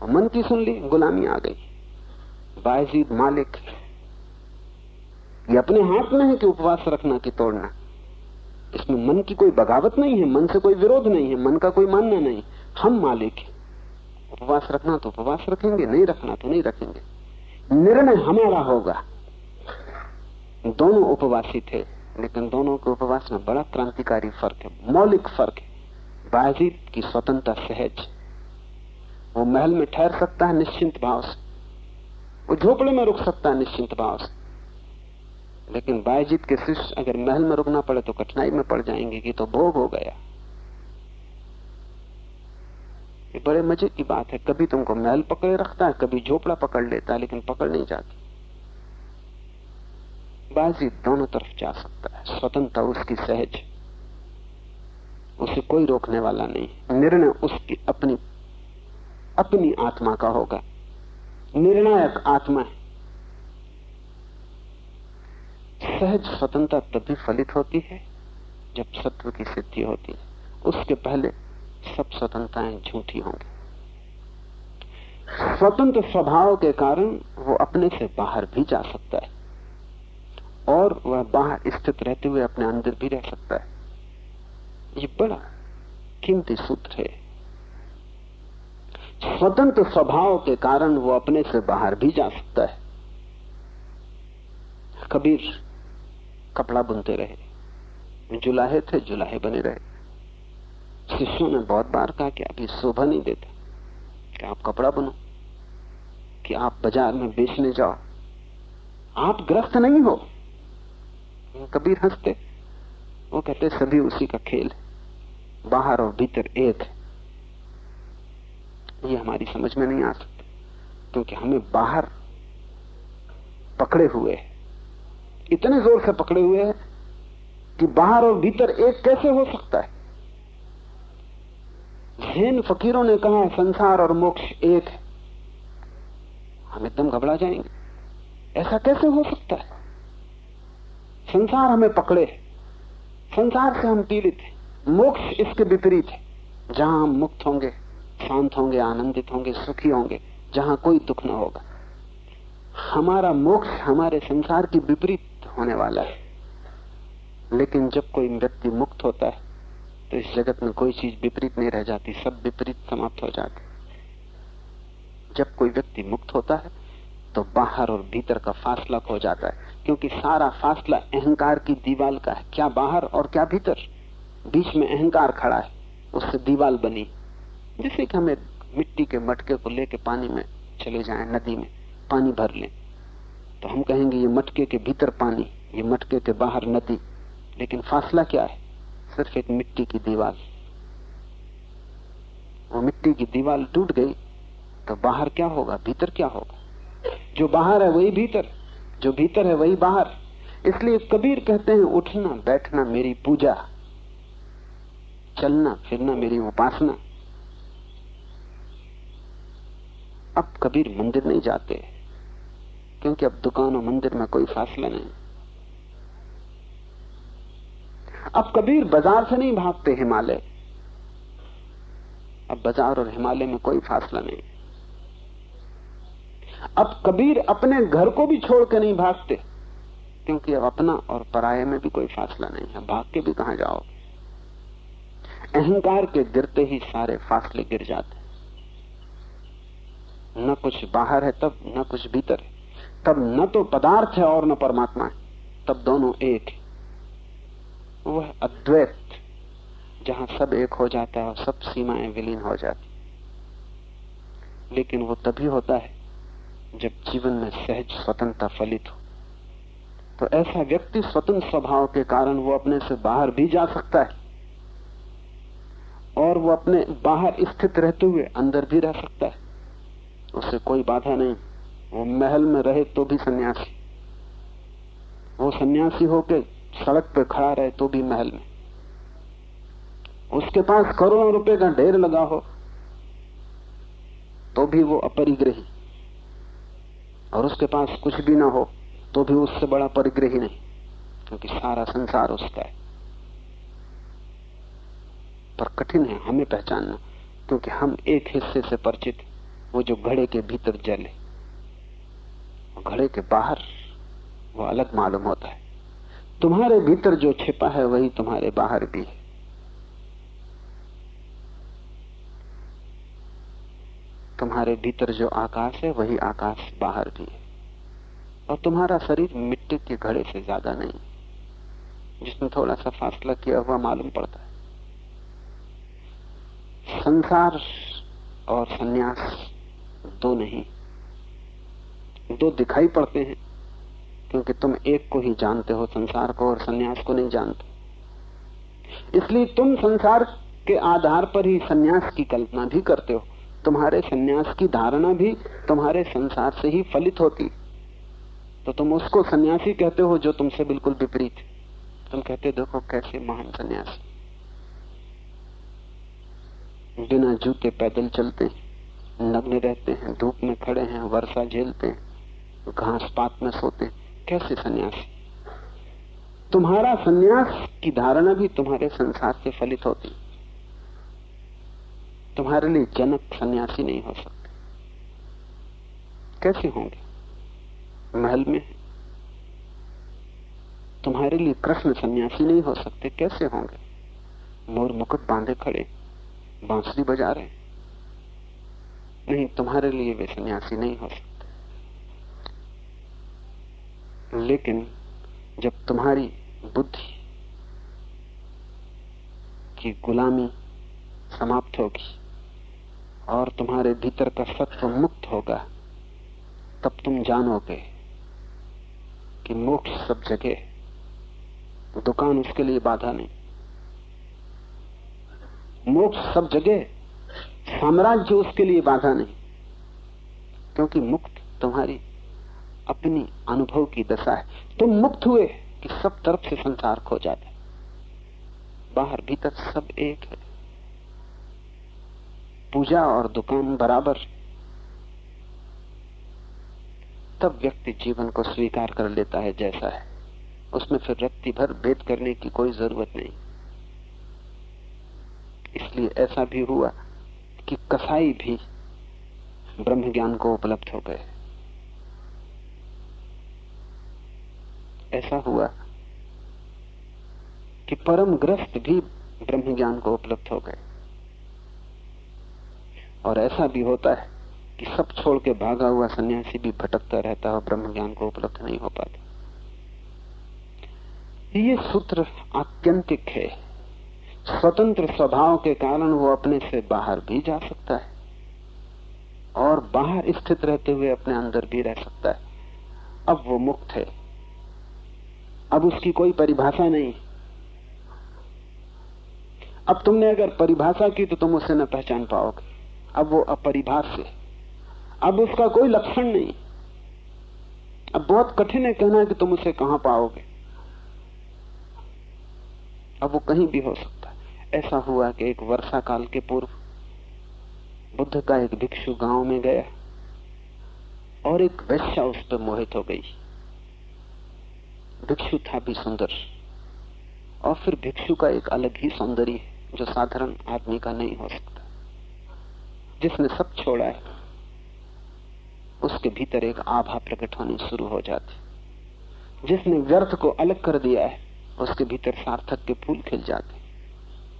और मन की सुन ली, गुलामी आ गई। बायजीद मालिक, ये अपने हाथ में है कि उपवास रखना कि तोड़ना। इसमें मन की कोई बगावत नहीं है, मन से कोई विरोध नहीं है, मन का कोई मानना नहीं। हम मालिक हैं। उपवास रखना तो उपवास रखेंगे, नहीं रखना तो नहीं रखेंगे। निर्णय हमारा होगा। दोनों उपवासी थे, लेकिन दोनों के उपवास में बड़ा क्रांतिकारी फर्क है, मौलिक फर्क है। बायजीद की स्वतंत्रता सहज, वो महल में ठहर सकता है निश्चिंत भाव से, वो झोपड़े में रुक सकता है निश्चिंत भाव से। लेकिन बायजीद के शिष्य अगर महल में रुकना पड़े तो कठिनाई में पड़ जाएंगे कि तो भोग हो गया। ये बड़े मजे की बात है, कभी तुमको महल पकड़े रखता है, कभी झोपड़ा पकड़ लेता है, लेकिन पकड़ नहीं जाती। बायजीद दोनों तरफ जा सकता है, स्वतंत्रता उसकी सहज, उसे कोई रोकने वाला नहीं। निर्णय उसकी अपनी अपनी आत्मा का होगा, निर्णायक आत्मा है। सहज स्वतंत्रता तभी फलित होती है जब सत्व की सिद्धि होती है, उसके पहले सब स्वतंत्रताएं झूठी होंगी। स्वतंत्र स्वभाव के कारण वो अपने से बाहर भी जा सकता है और वह बाहर स्थित रहते हुए अपने अंदर भी रह सकता है। ये बड़ा कीमती सूत्र है। स्वतंत्र स्वभाव के कारण वो अपने से बाहर भी जा सकता है। कबीर कपड़ा बुनते रहे, जुलाहे थे, जुलाहे बने रहे। शिष्यों ने बहुत बार कहा कि अभी शोभा नहीं देता कि आप कपड़ा बुनो, कि आप बाजार में बेचने जाओ, आप ग्रस्त नहीं हो। कबीर हंसते, वो कहते सभी उसी का खेल है, बाहर और भीतर एक है। ये हमारी समझ में नहीं आ सकता, क्योंकि हमें बाहर पकड़े हुए हैं, इतने जोर से पकड़े हुए हैं कि बाहर और भीतर एक कैसे हो सकता है। जैन फकीरों ने कहा संसार और मोक्ष एक है, हम एकदम घबरा जाएंगे, ऐसा कैसे हो सकता है। संसार हमें पकड़े, संसार से हम पीड़ित हैं, मोक्ष इसके विपरीत है, जहां हम मुक्त होंगे, शांत होंगे, आनंदित होंगे, सुखी होंगे, जहां कोई दुख न होगा। हमारा मोक्ष हमारे संसार की विपरीत होने वाला है। लेकिन जब कोई व्यक्ति मुक्त होता है तो इस जगत में कोई चीज विपरीत नहीं रह जाती, सब विपरीत समाप्त हो जाते। जब कोई व्यक्ति मुक्त होता है तो बाहर और भीतर का फासला खो जाता है, क्योंकि सारा फासला अहंकार की दीवार का है। क्या बाहर और क्या भीतर, बीच में अहंकार खड़ा है, उससे दीवार बनी। जैसे कि हमें मिट्टी के मटके को लेके पानी में चले जाएं, नदी में पानी भर लें, तो हम कहेंगे ये मटके के भीतर पानी, ये मटके के बाहर नदी। लेकिन फासला क्या है, सिर्फ एक मिट्टी की दीवार। वो मिट्टी की दीवार टूट गई तो बाहर क्या होगा, भीतर क्या होगा। जो बाहर है वही भीतर, जो भीतर है वही बाहर। इसलिए कबीर कहते हैं उठना बैठना मेरी पूजा, चलना फिरना मेरी उपासना। अब कबीर मंदिर नहीं जाते, क्योंकि अब दुकान और मंदिर में कोई फासला नहीं। अब कबीर बाजार से नहीं भागते हिमालय, अब बाजार और हिमालय में कोई फासला नहीं। अब कबीर अपने घर को भी छोड़ के नहीं भागते, क्योंकि अब अपना और पराये में भी कोई फासला नहीं है, भाग के भी कहां जाओ। अहंकार के गिरते ही सारे फासले गिर जाते, न कुछ बाहर है तब, न कुछ भीतर है तब, न तो पदार्थ है और न परमात्मा है, तब दोनों एक है। वह अद्वैत जहां सब एक हो जाता है और सब सीमाएं विलीन हो जाती। लेकिन वो तभी होता है जब जीवन में सहज स्वतंत्रता फलित हो। तो ऐसा व्यक्ति स्वतंत्र स्वभाव के कारण वो अपने से बाहर भी जा सकता है और वो अपने बाहर स्थित रहते हुए अंदर भी रह सकता है, उससे कोई बाधा नहीं। वो महल में रहे तो भी सन्यासी, वो सन्यासी होके सड़क पे खड़ा रहे तो भी महल में, उसके पास करोड़ों रुपए का ढेर लगा हो तो भी वो अपरिग्रही, और उसके पास कुछ भी ना हो तो भी उससे बड़ा परिग्रही नहीं, क्योंकि सारा संसार उसका है। पर कठिन है हमें पहचानना, क्योंकि हम एक हिस्से से परिचित, वो जो घड़े के भीतर जल है, घड़े के बाहर वो अलग मालूम होता है। तुम्हारे भीतर जो छिपा है वही तुम्हारे बाहर भी है। तुम्हारे भीतर जो आकाश है वही आकाश बाहर भी है। और तुम्हारा शरीर मिट्टी के घड़े से ज्यादा नहीं, जिसमें थोड़ा सा फासला किया हुआ मालूम पड़ता है। संसार और सन्यास दो नहीं, दो दिखाई पड़ते हैं, क्योंकि तुम एक को ही जानते हो, संसार को, और सन्यास को नहीं जानते। इसलिए तुम संसार के आधार पर ही सन्यास की कल्पना भी करते हो। तुम्हारे सन्यास की धारणा भी तुम्हारे संसार से ही फलित होती, तो तुम उसको सन्यासी कहते हो जो तुमसे बिल्कुल विपरीत है। तुम कहते देखो कैसे महान सन्यासी, बिना जूते पैदल चलते हैं, नग्न रहते हैं, धूप में खड़े हैं, वर्षा झेलते हैं, घास पात में सोते हैं, कैसे सन्यासी। तुम्हारा सन्यास की धारणा भी तुम्हारे संसार से फलित होती। तुम्हारे लिए जनक सन्यासी नहीं हो सकते। कैसे होंगे? महल में। तुम्हारे लिए कृष्ण सन्यासी नहीं हो सकते। कैसे होंगे? मोर मुकुट बांधे खड़े, बांसुरी बजा रहे। नहीं, तुम्हारे लिए वे सन्यासी नहीं हो सकते। लेकिन जब तुम्हारी बुद्धि की गुलामी समाप्त होगी और तुम्हारे भीतर का सत्व मुक्त होगा, तब तुम जानोगे कि मोक्ष सब जगह, दुकान उसके लिए बाधा नहीं। मोक्ष सब जगह, साम्राज्य उसके लिए बाधा नहीं, क्योंकि मुक्त तुम्हारी अपनी अनुभव की दशा है। तुम मुक्त हुए कि सब तरफ से संसार खो जाता है, बाहर भीतर सब एक है। पूजा और दुकान बराबर। तब व्यक्ति जीवन को स्वीकार कर लेता है जैसा है, उसमें फिर रत्ती भर भेद करने की कोई जरूरत नहीं। इसलिए ऐसा भी हुआ कि कसाई भी ब्रह्म ज्ञान को उपलब्ध हो गए। ऐसा हुआ कि परम ग्रस्त भी ब्रह्म ज्ञान को उपलब्ध हो गए। और ऐसा भी होता है कि सब छोड़ के भागा हुआ सन्यासी भी भटकता रहता है और ब्रह्म ज्ञान को उपलब्ध नहीं हो पाता। ये सूत्र आत्यंतिक है। स्वतंत्र स्वभाव के कारण वो अपने से बाहर भी जा सकता है और बाहर स्थित रहते हुए अपने अंदर भी रह सकता है। अब वो मुक्त है, अब उसकी कोई परिभाषा नहीं। अब तुमने अगर परिभाषा की तो तुम उसे न पहचान पाओगे। अब वो अपरिभाष्य है, अब उसका कोई लक्षण नहीं। अब बहुत कठिन है कहना कि तुम उसे कहां पाओगे। अब वो कहीं भी हो सकता है। ऐसा हुआ कि एक वर्षा काल के पूर्व बुद्ध का एक भिक्षु गांव में गया और एक वेश्या उस पर मोहित हो गई। भिक्षु था भी सुंदर, और फिर भिक्षु का एक अलग ही सौंदर्य है जो साधारण आदमी का नहीं हो सकता। जिसने सब छोड़ा है उसके भीतर एक आभा प्रकट होनी शुरू हो जाती। जिसने व्यर्थ को अलग कर दिया है उसके भीतर सार्थक के फूल खिल जाते।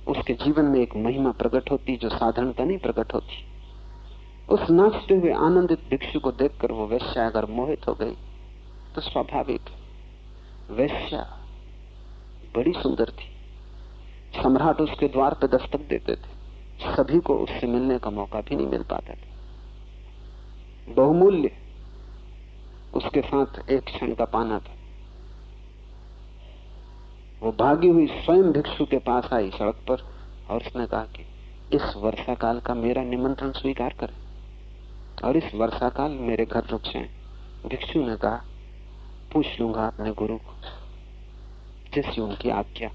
उसके जीवन में एक महिमा प्रकट होती जो साधारणता नहीं प्रकट होती। उस नाचते हुए आनंदित भिक्षु को देखकर वो वेश्या अगर मोहित हो गई तो स्वाभाविक। वेश्या बड़ी सुंदर थी। सम्राट उसके द्वार पर दस्तक देते थे, सभी को उससे मिलने का मौका भी नहीं मिल पाता था। बहुमूल्य उसके साथ एक क्षण का पाना था। वो भागी हुई स्वयं भिक्षु के पास आई सड़क पर और उसने कहा कि इस वर्षा काल का मेरा निमंत्रण स्वीकार करें और इस वर्षा काल मेरे घर रुक जाएं। भिक्षु ने कहा, पूछ लूंगा अपने गुरु को, जैसी उनकी आज्ञा।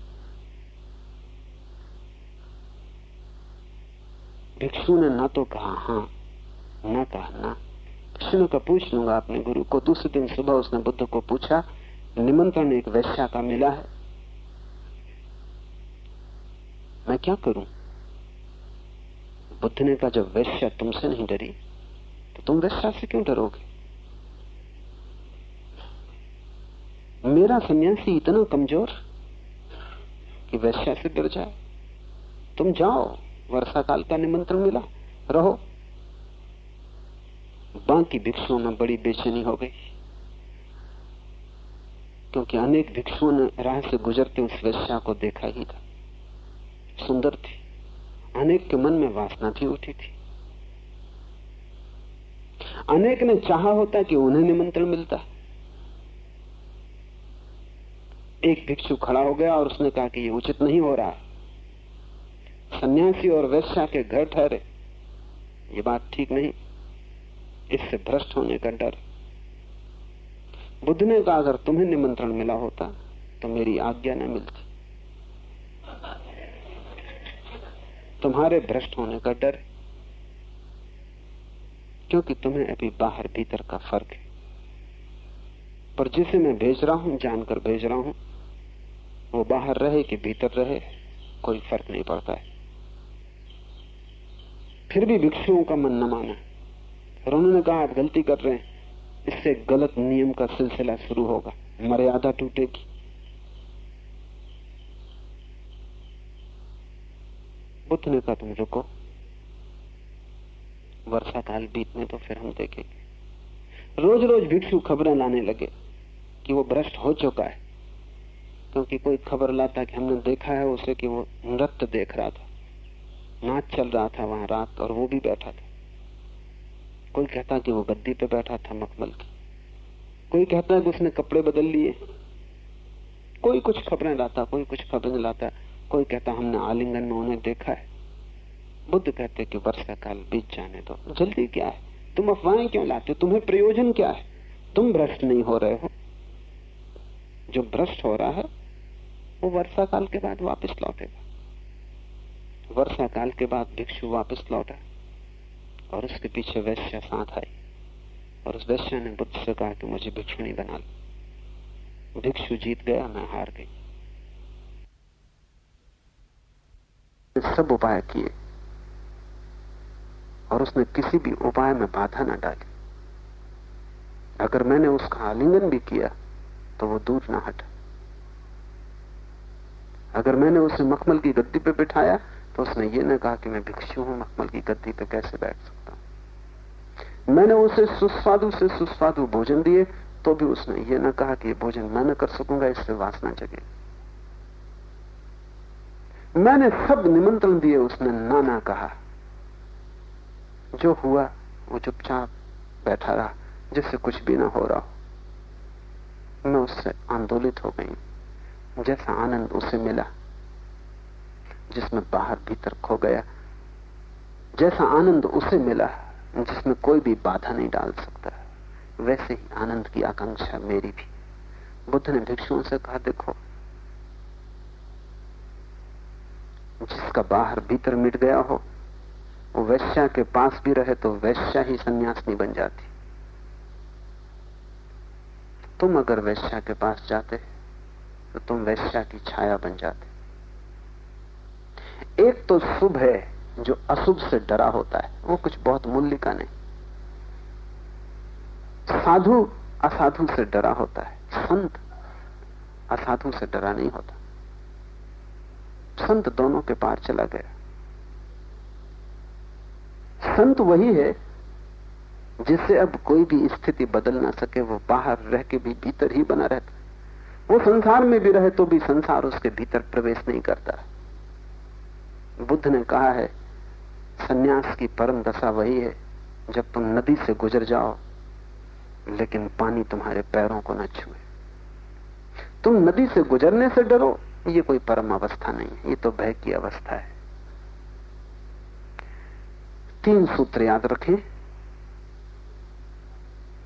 भिक्षु ने ना तो कहा हाँ, ना कहा ना। भिक्षु ने कहा, पूछ लूंगा अपने गुरु को। दूसरे दिन सुबह उसने बुद्ध को पूछा, निमंत्रण एक वेश्या का मिला है, मैं क्या करूं? बुद्ध ने कहा, जब वेश्या तुमसे नहीं डरी तो तुम वेश्या से क्यों डरोगे? मेरा सन्यासी इतना कमजोर कि वैश्या से डर जाए? तुम जाओ, वर्षा काल का निमंत्रण मिला, रहो। बाकी भिक्षुओं में बड़ी बेचैनी हो गई, क्योंकि अनेक भिक्षुओं ने राह से गुजरते उस वैश्या को देखा ही था। सुंदर थी, अनेक के मन में वासना भी उठी थी। अनेक ने चाहा होता कि उन्हें निमंत्रण मिलता। एक भिक्षु खड़ा हो गया और उसने कहा कि ये उचित नहीं हो रहा, सन्यासी और वैश्या के घर ठहरे, ये बात ठीक नहीं, इससे भ्रष्ट होने का डर। बुद्ध ने कहा अगर तुम्हें निमंत्रण मिला होता तो मेरी आज्ञा न मिलती, तुम्हारे भ्रष्ट होने का डर, क्योंकि तुम्हें अभी बाहर भीतर का फर्क है। पर जिसे मैं भेज रहा हूं, जानकर भेज रहा हूं, वो बाहर रहे कि भीतर रहे, कोई फर्क नहीं पड़ता है। फिर भी भिक्षुओं का मन न माना और उन्होंने कहा आप गलती कर रहे हैं, इससे गलत नियम का सिलसिला शुरू होगा, मर्यादा टूटेगी। बुद्ध ने कहा तुम रुको, वर्षा काल बीतने तो फिर हम देखेंगे। रोज रोज भिक्षु खबरें लाने लगे कि वो भ्रष्ट हो चुका है, क्योंकि कोई खबर लाता कि हमने देखा है उसे कि वो नृत्य देख रहा था, नाच चल रहा था वहां रात, और वो भी बैठा था। कोई कहता कि वो गद्दी पे बैठा था मखमल की, कोई कहता है कि उसने कपड़े बदल लिए, कोई कुछ खबरें लाता, कोई कुछ खबरें लाता, कोई कहता हमने आलिंगन में उन्हें देखा है। बुद्ध कहते कि वर्षा काल बीत जाने दो, जल्दी क्या है, तुम अफवाहें क्यों लाते हो, तुम्हें प्रयोजन क्या है, तुम भ्रष्ट नहीं हो रहे हो। जो भ्रष्ट हो रहा है वो वर्षा काल के बाद वापस लौटेगा। वर्षा काल के बाद भिक्षु वापस लौटा और उसके पीछे वैश्या साथ आई, और उस वैश्या ने बुद्ध से कहा कि मुझे भिक्षुणी बना लो। भिक्षु जीत गया, मैं हार गई। सब उपाय किए और उसने किसी भी उपाय में बाधा न डाली। अगर मैंने उसका आलिंगन भी किया तो वो दूर ना हटा। अगर मैंने उसे मखमल की गद्दी पे बिठाया तो उसने ये न कहा कि मैं भिक्षु हूं, मखमल की गद्दी पे कैसे बैठ सकता हूं। मैंने उसे सुस्वादु से सुस्वादु भोजन दिए तो भी उसने ये न कहा कि ये भोजन मैं न कर सकूंगा, इससे वासना जगे। मैंने सब निमंत्रण दिए, उसने ना कहा। जो हुआ वो चुपचाप बैठा रहा, जिससे कुछ भी ना हो रहा हो। मैं उससे आंदोलित हो गई। जैसा आनंद उसे मिला जिसमें बाहर भीतर खो गया, जैसा आनंद उसे मिला जिसमें कोई भी बाधा नहीं डाल सकता, वैसे ही आनंद की आकांक्षा मेरी भी। बुद्ध ने भिक्षुओं से कहा देखो, जिसका बाहर भीतर मिट गया हो वो वैश्या के पास भी रहे तो वैश्या ही सन्यासिनी बन जाती। तुम अगर वैश्या के पास जाते तो तुम वैश्या की छाया बन जाते। एक तो शुभ है जो अशुभ से डरा होता है, वो कुछ बहुत मूल्य का नहीं। साधु असाधु से डरा होता है, संत असाधु से डरा नहीं होता। संत दोनों के पार चला गया। संत वही है जिससे अब कोई भी स्थिति बदल ना सके, वो बाहर रह के भी भीतर ही बना रहता। वो संसार में भी रहे तो भी संसार उसके भीतर प्रवेश नहीं करता। बुद्ध ने कहा है सन्यास की परम दशा वही है जब तुम नदी से गुजर जाओ लेकिन पानी तुम्हारे पैरों को न छुए। तुम नदी से गुजरने से डरो, ये कोई परम अवस्था नहीं है, ये तो भय की अवस्था है। 3 सूत्र याद रखें।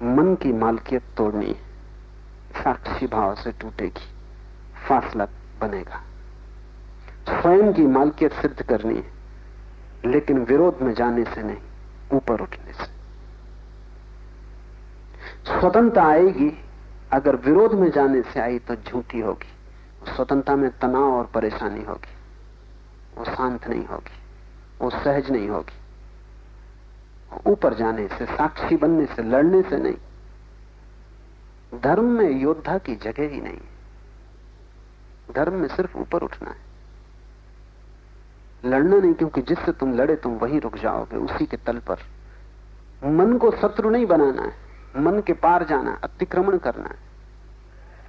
मन की मालकियत तोड़नी है, साक्षी भाव से टूटेगी, फासला बनेगा। स्वयं की मालकियत सिद्ध करनी है, लेकिन विरोध में जाने से नहीं, ऊपर उठने से। स्वतंत्रता आएगी, अगर विरोध में जाने से आई तो झूठी होगी। स्वतंत्रता में तनाव और परेशानी होगी, वो शांत नहीं होगी, वो सहज नहीं होगी। ऊपर जाने से, साक्षी बनने से, लड़ने से नहीं। धर्म में योद्धा की जगह ही नहीं। धर्म में सिर्फ ऊपर उठना है, लड़ना नहीं, क्योंकि जिससे तुम लड़े तुम वहीं रुक जाओगे, उसी के तल पर। मन को शत्रु नहीं बनाना है, मन के पार जाना, अतिक्रमण करना है।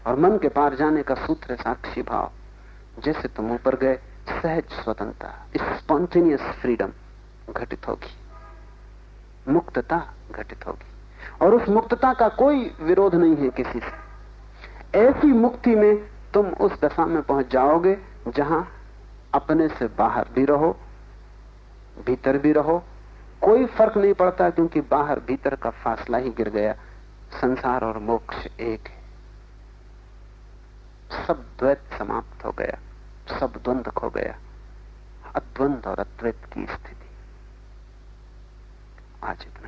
और मन के पार जाने का सूत्र है साक्षी भाव। जैसे तुम ऊपर गए, सहज स्वतंत्रता, स्पॉन्टेनियस फ्रीडम घटित होगी, मुक्तता घटित होगी। और उस मुक्तता का कोई विरोध नहीं है किसी से। ऐसी मुक्ति में तुम उस दशा में पहुंच जाओगे जहां अपने से बाहर भी रहो, भीतर भी रहो, कोई फर्क नहीं पड़ता, क्योंकि बाहर भीतर का फासला ही गिर गया। संसार और मोक्ष एक है, सब द्वैत समाप्त हो गया, सब द्वंद्व खो गया, अद्वंद और अद्वैत की स्थिति। आज इतना।